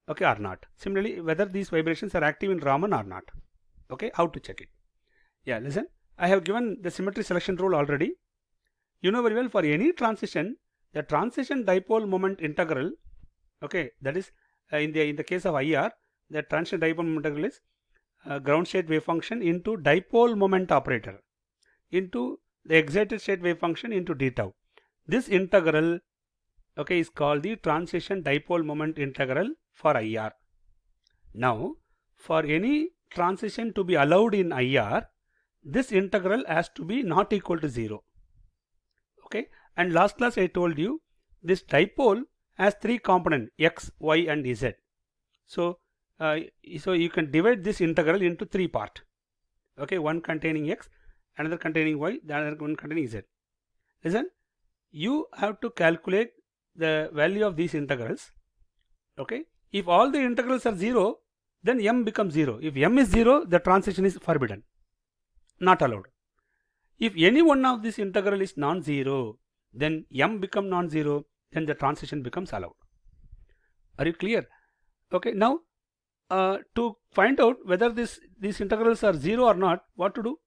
okay, or not. Similarly, whether these vibrations are active in Raman or not. Okay, how to check it? Yeah, listen, I have given the symmetry selection rule already. You know very well, for any transition, the transition dipole moment integral, okay, that is in the case of IR, the transition dipole moment integral is ground state wave function into dipole moment operator into the excited state wave function into d tau. This integral, okay, is called the transition dipole moment integral for IR. Now, for any transition to be allowed in IR, this integral has to be not equal to 0. Okay, and last class I told you this dipole has three components, x, y, and z. So so you can divide this integral into 3 parts. Okay, one containing x, another containing y, the other one containing z. Listen, you have to calculate the value of these integrals. Okay, if all the integrals are 0, then m becomes 0. If m is 0, the transition is forbidden, not allowed. If any one of this integral is non-zero, then m become non-zero, then the transition becomes allowed. Are you clear? Okay, now to find out whether these integrals are 0 or not, what to do?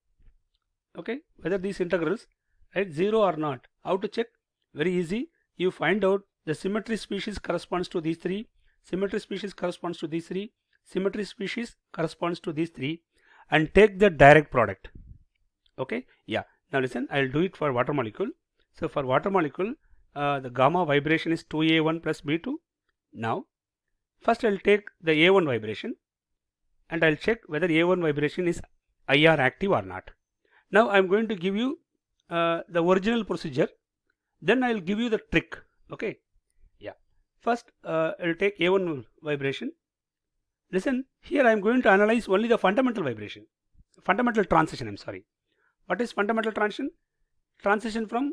Okay, whether these integrals, right, 0 or not, how to check? Very easy. You find out the symmetry species corresponds to these 3, symmetry species corresponds to these 3, symmetry species corresponds to these 3, and take the direct product. Okay, yeah. Now listen, I'll do it for water molecule. So for water molecule, the gamma vibration is 2a1 plus b2. Now first I'll take the a1 vibration and I'll check whether a1 vibration is IR active or not. Now I'm going to give you the original procedure, then I'll give you the trick. Okay, yeah. First I'll take a1 vibration. Listen, here I'm going to analyze only the fundamental vibration, fundamental transition, I'm sorry. What is fundamental transition? Transition from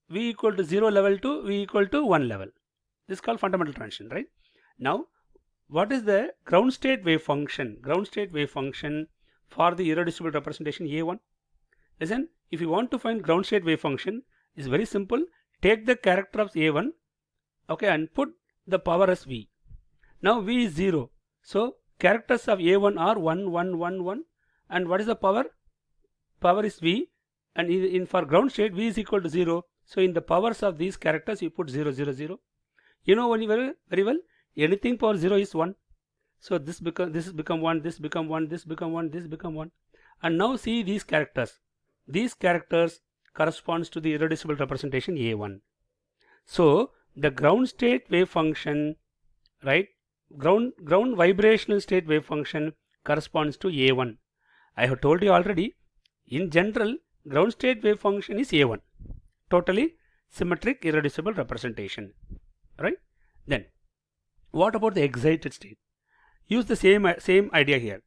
V equal to 0 level to V equal to 1 level. This is called fundamental transition, right? Now, what is the ground state wave function? Ground state wave function for the irreducible representation A1. Listen, if you want to find ground state wave function, it's very simple. Take the character of A1, okay, and put the power as V. Now V is 0. So characters of A1 are 1, 1, 1, 1. And what is the power? Power is V, and in for ground state V is equal to 0. So in the powers of these characters you put 0, 0, 0. You know very well, anything power 0 is 1. So this become 1, this become 1, this become 1, this become 1. And now see these characters. These characters corresponds to the irreducible representation A1. So the ground state wave function, right? Ground vibrational state wave function corresponds to A1. I have told you already. In general, ground state wave function is A1, totally symmetric irreducible representation, right? Then, what about the excited state? Use the same idea here.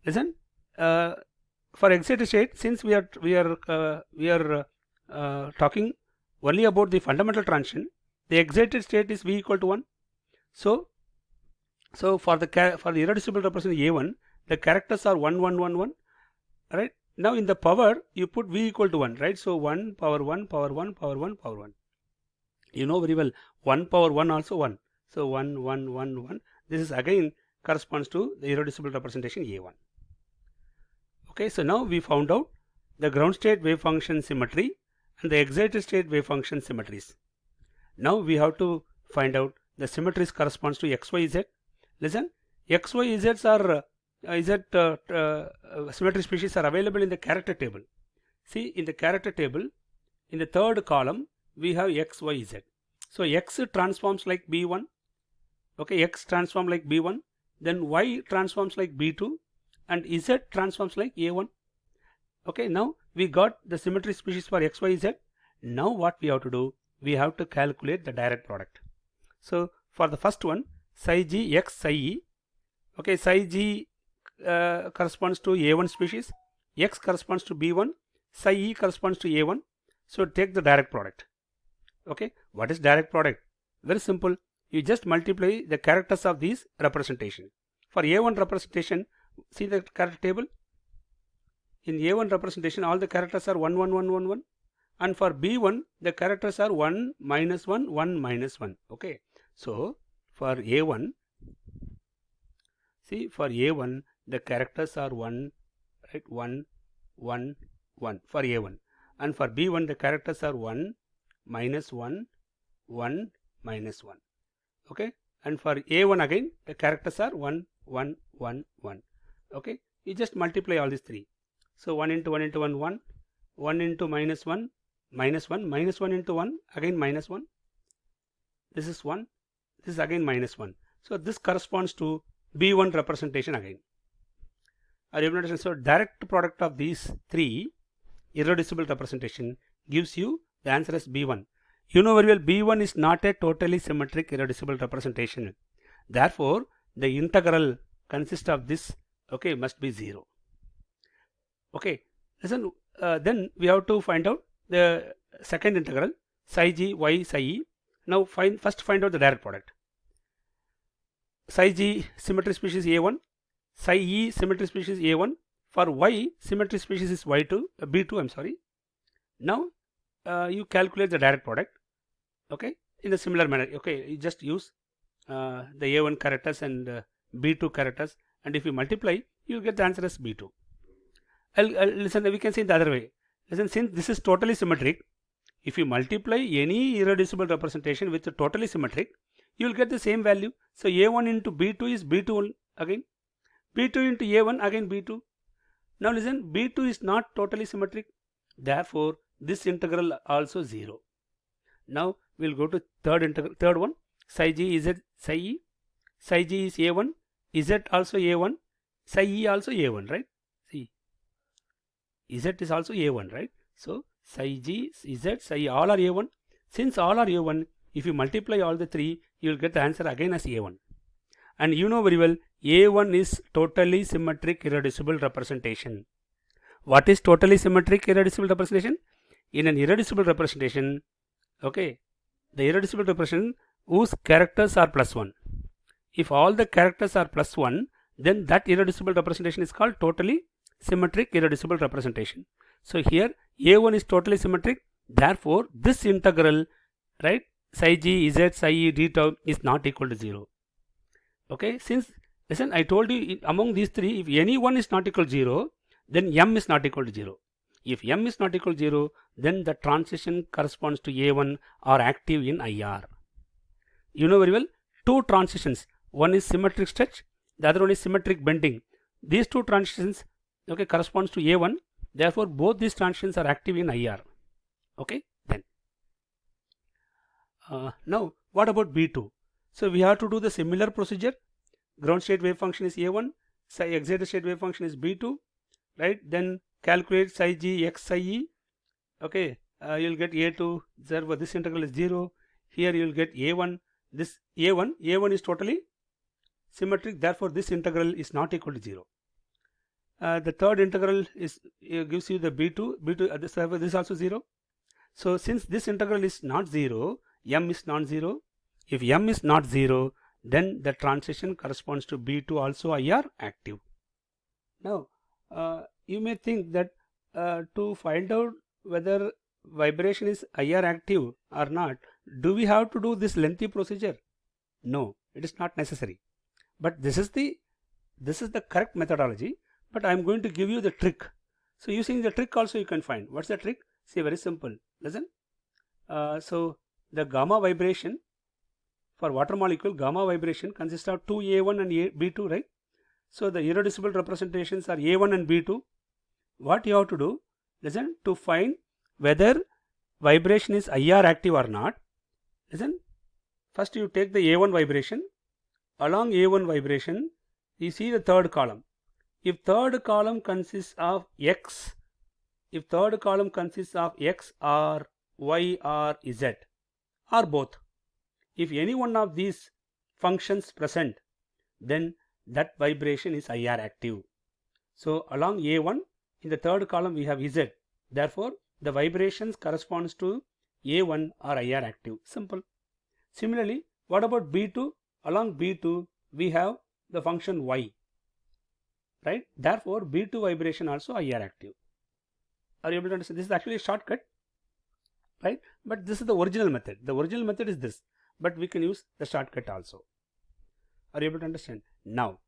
Listen, for excited state, since we are talking only about the fundamental transition, the excited state is V equal to 1. So for the irreducible representation A1, the characters are 1, 1, 1, 1, right? Now in the power you put V equal to 1, right? So 1 power 1 power 1 power 1 power 1. You know very well 1 power 1 also 1. So 1 1 1 1. This is again corresponds to the irreducible representation A1. Okay, so now we found out the ground state wave function symmetry and the excited state wave function symmetries. Now we have to find out the symmetries corresponds to XYZ. Listen, XYZs are symmetry species are available in the character table. See, in the character table, in the third column, we have X, Y, Z. So X transforms like B1. Okay, X transforms like B1. Then Y transforms like B2. And Z transforms like A1. Okay, now we got the symmetry species for X, Y, Z. Now what we have to do? We have to calculate the direct product. So for the first one, psi G X psi E. Okay, psi G corresponds to A1 species, X corresponds to B1, psi E corresponds to A1. So take the direct product. Okay, what is direct product? Very simple. You just multiply the characters of these representation. For A1 representation, see the character table. In A1 representation, all the characters are 1, 1, 1, 1, 1. And for B1, the characters are 1, minus 1, 1, minus 1. Okay, so for A1, see, for A1, the characters are 1, right? 1, 1, 1 for A1. And for B1, the characters are 1, minus 1, 1, minus 1. Okay. And for A1 again, the characters are 1, 1, 1, 1. Okay. You just multiply all these three. So 1 into 1 into 1, 1. 1 into minus 1, minus 1. Minus 1 into 1, again minus 1. This is 1. This is again minus 1. So this corresponds to B1 representation again. Are you able to understand? So direct product of these three irreducible representation gives you the answer as B1. You know very well B1 is not a totally symmetric irreducible representation. Therefore, the integral consists of this, okay, must be 0. Okay, listen, then we have to find out the second integral, psi g y psi e. Now first find out the direct product. Psi g symmetry species A1, psi e symmetry species A1. For y symmetry species is y2, B2, I'm sorry. Now you calculate the direct product, okay, in a similar manner. Okay, you just use the A1 characters and B2 characters, and if you multiply, you will get the answer as B2. Listen, we can say the other way. Listen, since this is totally symmetric, if you multiply any irreducible representation with totally symmetric, you will get the same value. So A1 into B2 is B2 again, B2 into A1 again B2. Now listen, B2 is not totally symmetric, therefore this integral also 0. Now we'll go to third one, psi g z psi e. Psi g is A1, z also A1, psi e also A1, right? See, z is also A1, right? So psi g, z, psi e all are A1. Since all are A1, if you multiply all the three, you will get the answer again as A1. And you know very well, A1 is totally symmetric irreducible representation. What is totally symmetric irreducible representation? In an irreducible representation, okay, the irreducible representation whose characters are +1. If all the characters are +1, then that irreducible representation is called totally symmetric irreducible representation. So here A1 is totally symmetric, therefore this integral, right, psi g z psi e d tau is not equal to 0. Okay, since, listen, I told you among these three, if any one is not equal to 0, then m is not equal to 0. If m is not equal to 0, then the transition corresponds to A1 or active in IR. You know very well, two transitions, one is symmetric stretch, the other one is symmetric bending. These two transitions, okay, corresponds to A1, therefore both these transitions are active in IR. Okay, then now what about B2? So we have to do the similar procedure. Ground state wave function is A1, psi excited state wave function is B2, right? Then calculate psi g x psi e. Okay, you'll get A2. Therefore this integral is 0. Here you will get A1. This A1 is totally symmetric. Therefore this integral is not equal to 0. The third integral is gives you the B2. This is also 0. So since this integral is not 0, m is non-zero. If m is not 0, then the transition corresponds to B2 also IR active. Now you may think that to find out whether vibration is IR active or not, do we have to do this lengthy procedure? No, it is not necessary. But this is the correct methodology. But I am going to give you the trick. So using the trick also you can find. What's the trick? See, very simple. Listen. So the gamma vibration for water molecule, gamma vibration consists of two A1 and B2, right? So the irreducible representations are A1 and B2. What you have to do, listen, to find whether vibration is IR active or not. Listen, first you take the A1 vibration. Along A1 vibration, you see the third column. If third column consists of X, or Y or Z, or both, if any one of these functions present, then that vibration is IR active. So along A1, in the third column we have Z. Therefore, the vibrations corresponds to A1 or IR active. Simple. Similarly, what about B2? Along B2, we have the function Y. Right? Therefore, B2 vibration also IR active. Are you able to understand? This is actually a shortcut. Right? But this is the original method. The original method is this. But we can use the shortcut also. Are you able to understand? Now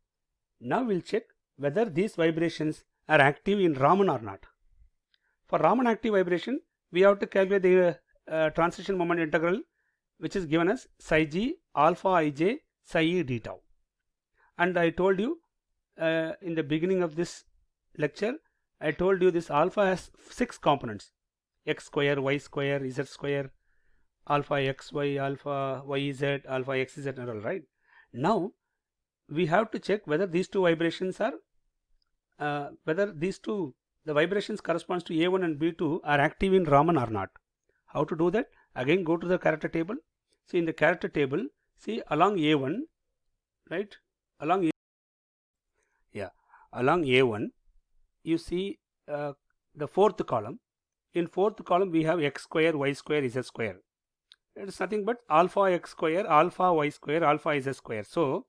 we'll check whether these vibrations are active in Raman or not. For Raman active vibration, we have to calculate the transition moment integral, which is given as psi g alpha ij psi e d tau. And I told you in the beginning of this lecture, I told you this alpha has 6 components: x square, y square, z square, alpha xy, alpha yz, alpha xz, and all, right? Now we have to check whether these two vibrations are the vibrations corresponds to A1 and B2 are active in Raman or not. How to do that? Again, go to the character table. See, in the character table, see, along A1, right, along along A1 you see the fourth column. In fourth column we have x square, y square, z square. It is nothing but alpha x square, alpha y square, alpha z square. So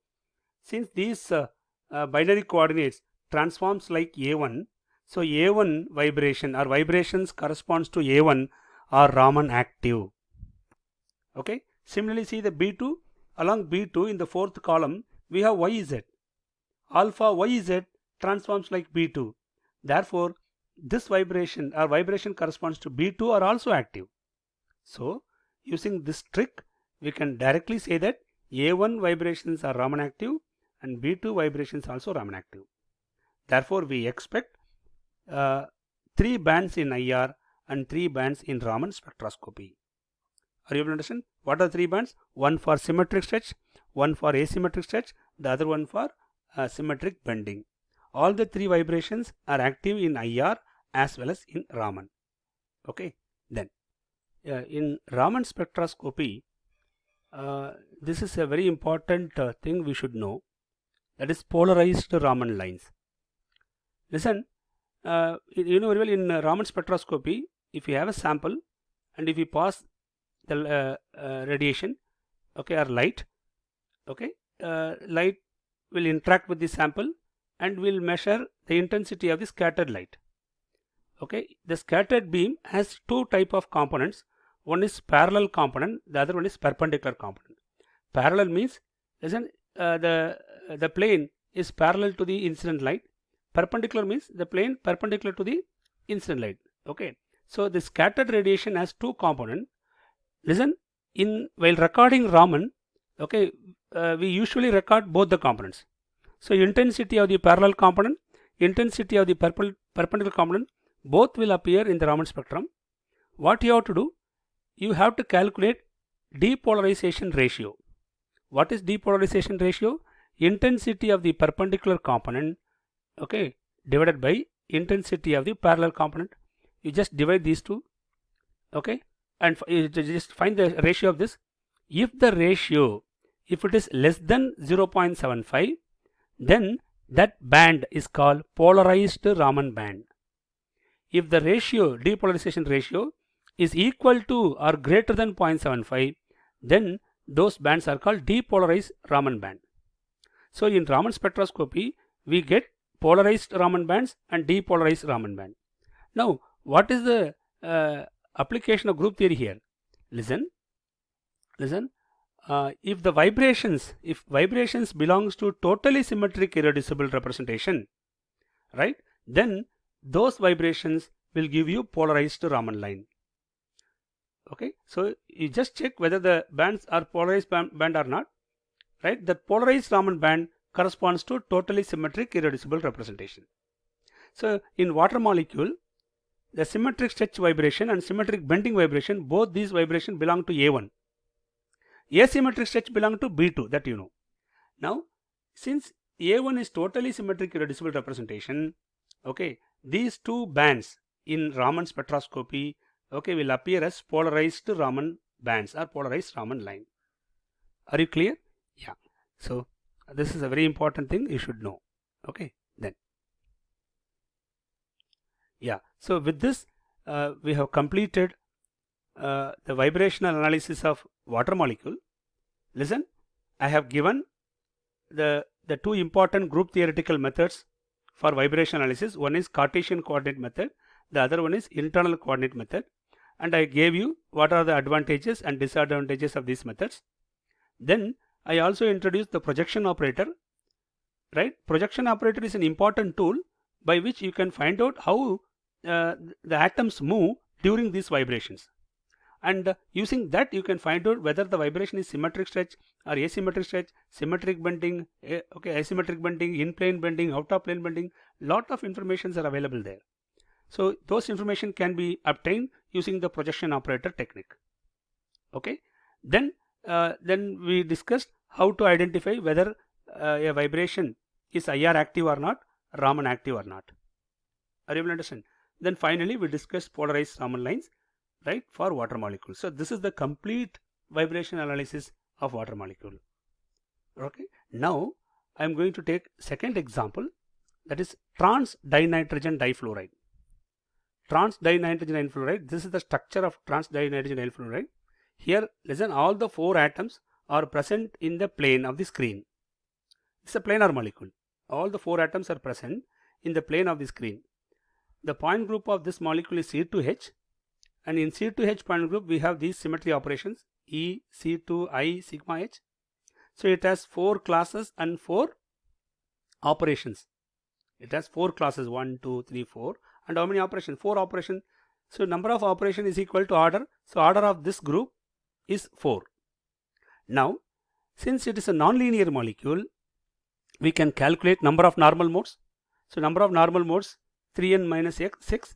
since these binary coordinates transforms like A1, so A1 vibration or vibrations corresponds to A1 are Raman active. Okay. Similarly, see the B2, along B2 in the fourth column we have YZ. Alpha YZ transforms like B2. Therefore, this vibration or vibration corresponds to B2 are also active. So, using this trick we can directly say that A1 vibrations are Raman active and B2 vibrations also Raman active. Therefore, we expect 3 bands in IR and 3 bands in Raman spectroscopy. Are you able to understand? What are 3 bands? One for symmetric stretch, one for asymmetric stretch, the other one for symmetric bending. All the 3 vibrations are active in IR as well as in Raman. Okay. Then in Raman spectroscopy, this is a very important thing we should know, that is polarized Raman lines. Listen, you know very well in Raman spectroscopy, if you have a sample and if you pass the radiation, okay, or light, okay, light will interact with the sample and will measure the intensity of the scattered light. Okay, the scattered beam has 2 type of components. One is parallel component, the other one is perpendicular component. Parallel means, listen, the plane is parallel to the incident light. Perpendicular means the plane perpendicular to the incident light. Okay, so the scattered radiation has 2 components. Listen, while recording Raman, okay, we usually record both the components. So intensity of the parallel component, intensity of the perpendicular component, both will appear in the Raman spectrum. What you have to do? You have to calculate depolarization ratio. What is depolarization ratio? Intensity of the perpendicular component, okay, divided by intensity of the parallel component. You just divide these two, okay, and you just find the ratio of this. If the ratio, if it is less than 0.75, then that band is called polarized Raman band. If the ratio, depolarization ratio, is equal to or greater than 0.75, then those bands are called depolarized Raman band. So in Raman spectroscopy, we get polarized Raman bands and depolarized Raman band. Now, what is the application of group theory here? Listen. If vibrations belongs to totally symmetric irreducible representation, right, then those vibrations will give you polarized Raman line. Okay, so you just check whether the bands are polarized band or not, right? That polarized Raman band corresponds to totally symmetric irreducible representation. So in water molecule, the symmetric stretch vibration and symmetric bending vibration, both these vibrations belong to A1. Asymmetric stretch belong to B2, that you know. Now, since A1 is totally symmetric irreducible representation, okay, these 2 bands in Raman spectroscopy, okay, will appear as polarized Raman bands or polarized Raman line. Are you clear? Yeah. So this is a very important thing you should know. Okay, then. Yeah. So with this, we have completed the vibrational analysis of water molecule. Listen, I have given the 2 important group theoretical methods for vibration analysis. One is Cartesian coordinate method, the other one is internal coordinate method, and I gave you what are the advantages and disadvantages of these methods. Then I also introduced the projection operator, right? Projection operator is an important tool by which you can find out how the atoms move during these vibrations, and using that you can find out whether the vibration is symmetric stretch or asymmetric stretch, symmetric bending, okay, asymmetric bending, in plane bending, out of plane bending. Lot of informations are available there. So those information can be obtained using the projection operator technique. Okay, then we discussed how to identify whether a vibration is IR active or not, Raman active or not. Are you able to understand? Then finally we discussed polarized Raman lines, right, for water molecule. So this is the complete vibration analysis of water molecule. Okay, now I am going to take second example, that is trans dinitrogen difluoride. Trans dinitrogen difluoride, this is the structure of trans dinitrogen difluoride. Here, listen, all the 4 atoms are present in the plane of the screen. It's a planar molecule. All the 4 atoms are present in the plane of the screen. The point group of this molecule is C2H, and in C2H point group we have these symmetry operations E, C2, I, sigma H. So it has 4 classes and 4 operations. It has 4 classes, 1, 2, 3, 4, and how many operations? 4 operations. So number of operations is equal to order. So order of this group is 4. Now, since it is a non-linear molecule, we can calculate number of normal modes. So number of normal modes 3n minus x 6,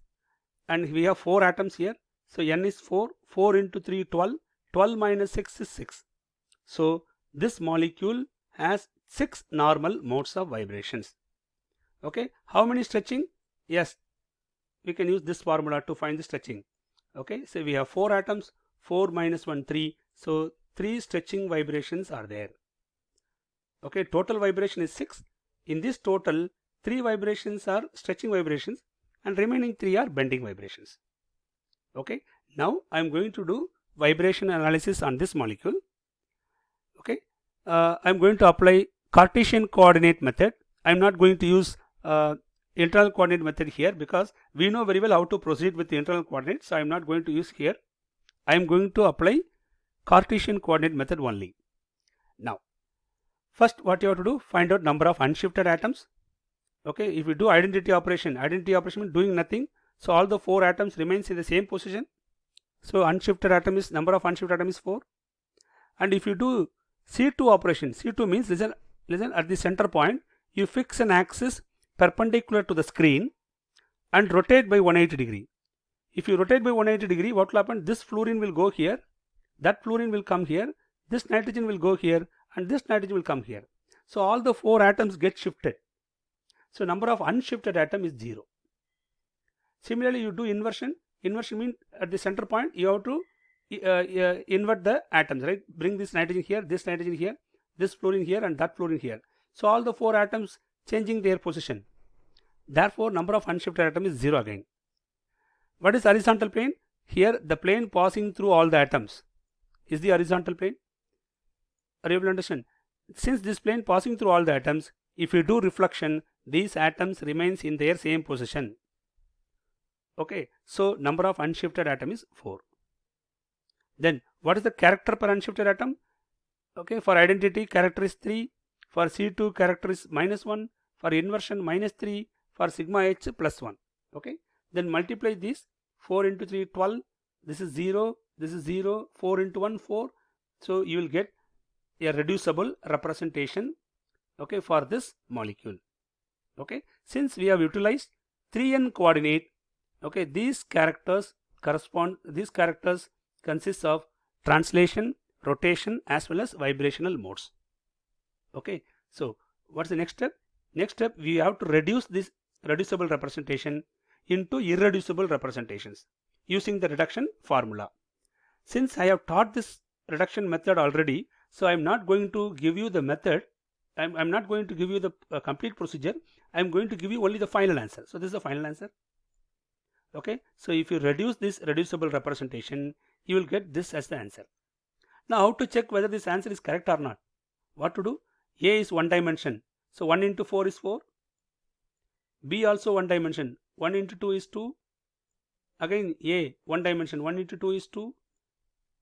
and we have 4 atoms here. So n is 4, 4 into 3 12, 12 minus 6 is 6. So this molecule has 6 normal modes of vibrations. Okay, how many stretching? Yes, we can use this formula to find the stretching. Okay, so we have 4 atoms, 4 minus 1 3, so 3 stretching vibrations are there. Okay, total vibration is 6. In this total, 3 vibrations are stretching vibrations and remaining 3 are bending vibrations. Okay, now I am going to do vibration analysis on this molecule. Okay, I am going to apply Cartesian coordinate method. I am not going to use internal coordinate method here because we know very well how to proceed with the internal coordinate. So I am not going to use here. I am going to apply Cartesian coordinate method only. Now, first what you have to do, find out number of unshifted atoms. Okay, if you do identity operation means doing nothing. So all the 4 atoms remains in the same position. So unshifted atom is, number of unshifted atom is 4. And if you do C2 operation, C2 means, listen, at the center point, you fix an axis perpendicular to the screen and rotate by 180 degree. If you rotate by 180 degree, what will happen? This fluorine will go here, that fluorine will come here, this nitrogen will go here, and this nitrogen will come here. So all the 4 atoms get shifted. So number of unshifted atom is 0. Similarly, you do inversion. Inversion means at the center point you have to invert the atoms, right? Bring this nitrogen here, this fluorine here, and that fluorine here. So all the 4 atoms changing their position. Therefore, number of unshifted atom is 0 again. What is horizontal plane? Here the plane passing through all the atoms is the horizontal plane. Are you able to understand? Since this plane passing through all the atoms, if you do reflection, these atoms remains in their same position. Okay, so number of unshifted atom is 4. Then what is the character per unshifted atom? Okay, for identity character is 3, for C2 character is -1, for inversion -3, for sigma H +1. Okay, then multiply this, 4 into 3 12, this is 0, this is 0, 4 into 1 4. So you will get a reducible representation, okay, for this molecule. Okay, since we have utilized 3n coordinate, okay, these characters consist of translation, rotation as well as vibrational modes. Okay, so what's the next step? Next step, we have to reduce this reducible representation into irreducible representations using the reduction formula. Since I have taught this reduction method already, so I am not going to give you the method. I'm not going to give you the complete procedure. I am going to give you only the final answer. So this is the final answer. Okay, so if you reduce this reducible representation, you will get this as the answer. Now how to check whether this answer is correct or not? What to do? A is 1 dimension, so 1 into 4 is 4. B also 1 dimension, 1 into 2 is 2. Again A 1 dimension, 1 into 2 is 2.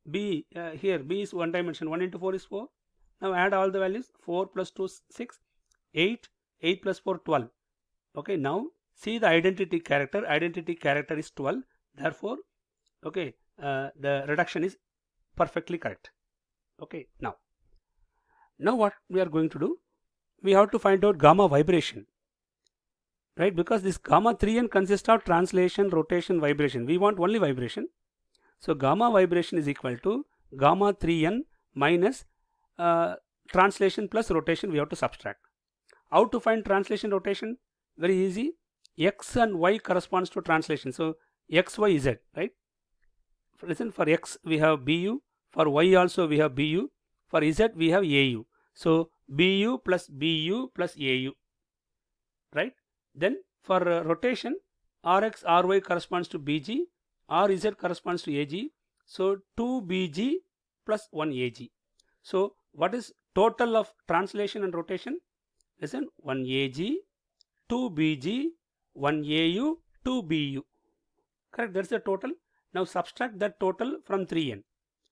B here B is 1 dimension, 1 into 4 is 4. Now add all the values, 4 plus 2 is 6, 8, 8 plus 4 12. Okay, now see the identity character is 12. Therefore, okay, the reduction is perfectly correct. Okay, now what we are going to do, we have to find out gamma vibration, right? Because this gamma 3n consists of translation, rotation, vibration. We want only vibration. So gamma vibration is equal to gamma 3n minus translation plus rotation. We have to subtract. How to find translation, rotation? Very easy. X and Y corresponds to translation. So X, Y, Z, right? Listen, for X we have BU, for Y also we have BU, for Z we have AU. So BU plus BU plus AU, right? Then for rotation, RX, RY corresponds to BG, RZ corresponds to AG. So 2 BG plus 1 AG. So what is total of translation and rotation? Listen, 1 AG, 2 BG, 1 AU, 2 BU. Correct, that's the total. Now subtract that total from 3n.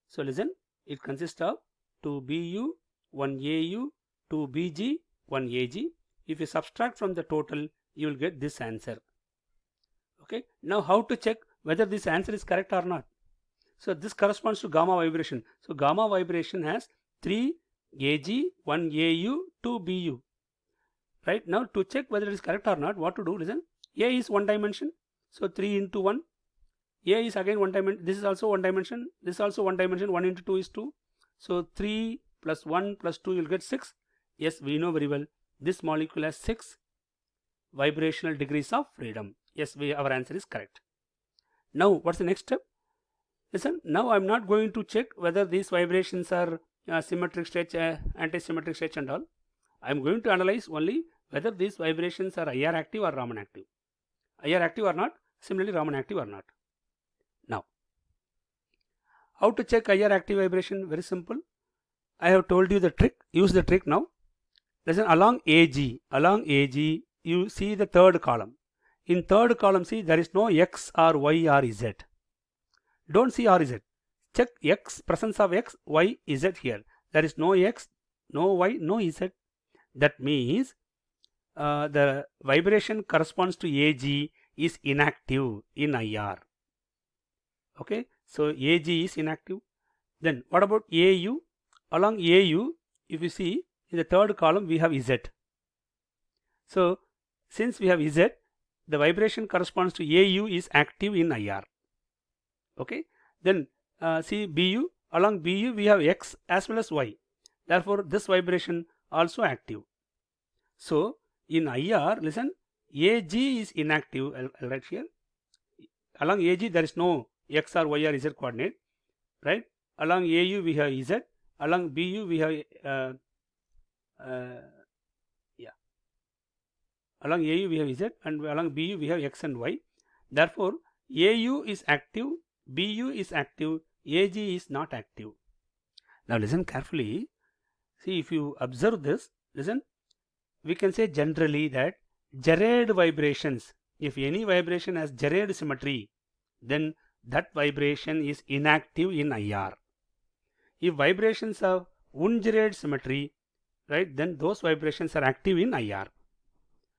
So listen, it consists of 2 BU, 1 AU, 2 BG, 1 AG. If you subtract from the total, you will get this answer. Okay, now how to check whether this answer is correct or not? So this corresponds to gamma vibration. So gamma vibration has 3 AG, 1 AU, 2 BU. Right, now to check whether it is correct or not, what to do? Listen, A is one dimension, so 3 into 1. A is again one dimension, this is also one dimension, this is also one dimension, 1 into 2 is 2. So 3 plus 1 plus 2 you will get 6. Yes, we know very well this molecule has 6 vibrational degrees of freedom. Yes, our answer is correct. Now what's the next step? Listen, now I am not going to check whether these vibrations are symmetric stretch, anti-symmetric stretch and all. I am going to analyze only whether these vibrations are IR active or Raman active. IR active or not, similarly Raman active or not. Now, how to check IR active vibration? Very simple. I have told you the trick. Use the trick now. Listen, along AG, you see the third column. In third column, see there is no X or Y or Z. Don't see R Z. Check X, presence of X, Y, Z here. There is no X, no Y, no Z. That means the vibration corresponds to AG is inactive in IR. Okay, so AG is inactive. Then what about AU? Along AU, if you see in the third column we have Z. So since we have Z, the vibration corresponds to AU is active in IR. Okay, then see BU. Along BU we have X as well as Y. Therefore this vibration also active. So in IR, listen, AG is inactive. I'll write here. Along AG there is no X or Y or Z coordinate, right? Along AU we have Z. Along BU we have along AU we have Z, and along BU we have X and Y. Therefore AU is active, BU is active, AG is not active. Now listen carefully. See, if you observe this, listen, we can say generally that Gerard vibrations, if any vibration has Gerard symmetry, then that vibration is inactive in IR. If vibrations have Ungerard symmetry, right, then those vibrations are active in IR.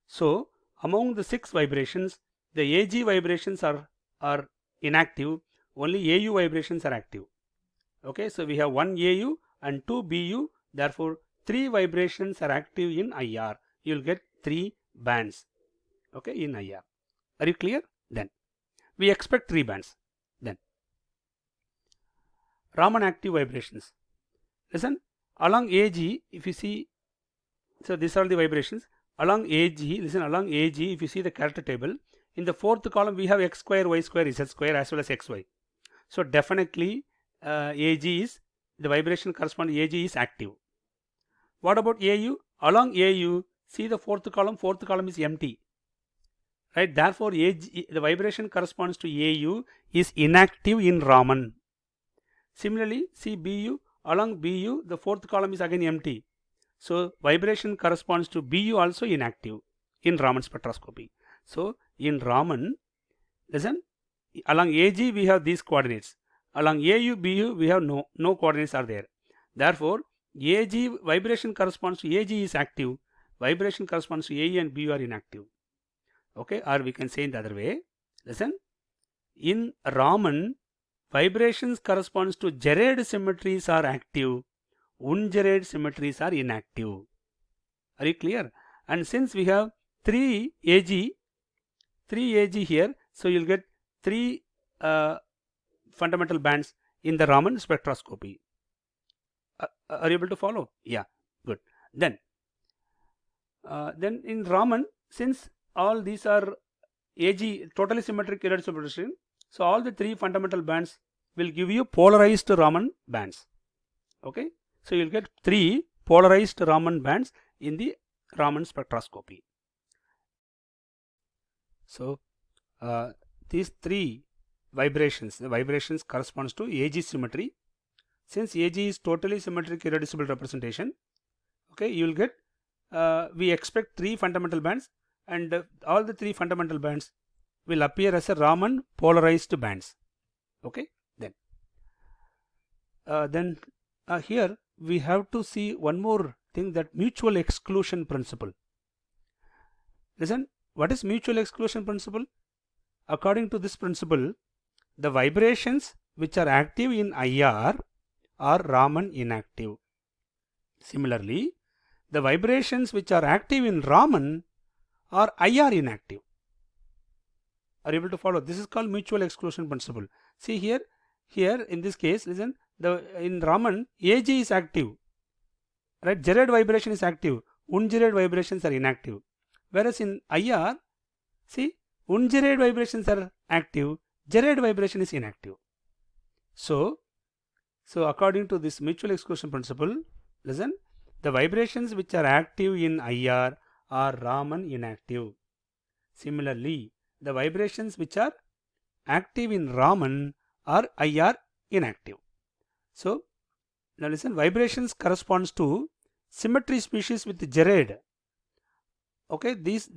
So among the 6 vibrations, the AG vibrations are inactive, only AU vibrations are active. Okay, so we have 1 AU and 2 BU, therefore 3 vibrations are active in IR. You will get 3 bands, okay, in IR. Are you clear? Then we expect 3 bands. Then Raman active vibrations. Listen, along AG, if you see, so these are the vibrations. Along AG, listen, along AG, if you see the character table, in the 4th column we have X square, Y square, Z square as well as XY. So definitely AG is, the vibration corresponding to AG is active. What about AU? Along AU, see the 4th column is empty. Right, therefore AG, the vibration corresponds to AU is inactive in Raman. Similarly, see BU, along BU, the 4th column is again empty. So vibration corresponds to BU also inactive in Raman spectroscopy. So in Raman, listen, along AG we have these coordinates. Along AU, BU we have no coordinates are there. Therefore AG vibration corresponds to AG is active. Vibration corresponds to AE and BU are inactive. Okay, or we can say in the other way. Listen, in Raman, vibrations corresponds to Gerard symmetries are active, Ungerard symmetries are inactive. Are you clear? And since we have 3 AG here, so you'll get 3 fundamental bands in the Raman spectroscopy. Are you able to follow? Yeah, good. Then in Raman, since all these are AG, totally symmetric Gerard superposition, so all the 3 fundamental bands will give you polarized Raman bands. Okay, so you'll get 3 polarized Raman bands in the Raman spectroscopy. So these three vibrations, the vibrations corresponds to AG symmetry. Since AG is totally symmetric irreducible representation, okay, you will get we expect three fundamental bands, and all the three fundamental bands will appear as a Raman polarized bands. Okay, then here we have to see one more thing, that mutual exclusion principle. Listen, what is mutual exclusion principle? According to this principle, the vibrations which are active in IR are Raman inactive. Similarly, the vibrations which are active in Raman are IR inactive. Are you able to follow? This is called mutual exclusion principle. See here in this case, listen, in Raman AG is active, right? Geroid vibration is active, ungeroid vibrations are inactive. Whereas in IR, see, ungeroid vibrations are active, geroid vibration is inactive. So according to this mutual exclusion principle, listen, the vibrations which are active in IR are Raman inactive. Similarly, the vibrations which are active in Raman are IR inactive. So now listen, vibrations corresponds to symmetry species with geroid. Okay, these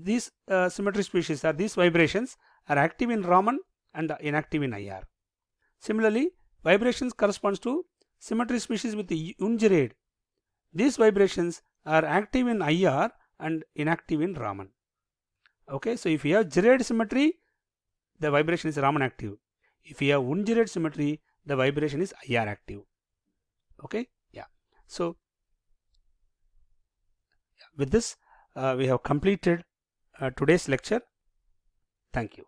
symmetry species, are these vibrations are active in Raman and inactive in IR. Similarly, vibrations corresponds to symmetry species with ungeroid. These vibrations are active in IR and inactive in Raman. Okay, so if you have geroid symmetry, the vibration is Raman active. If you have ungeroid symmetry, the vibration is IR active. Okay, yeah. So with this, we have completed today's lecture. Thank you.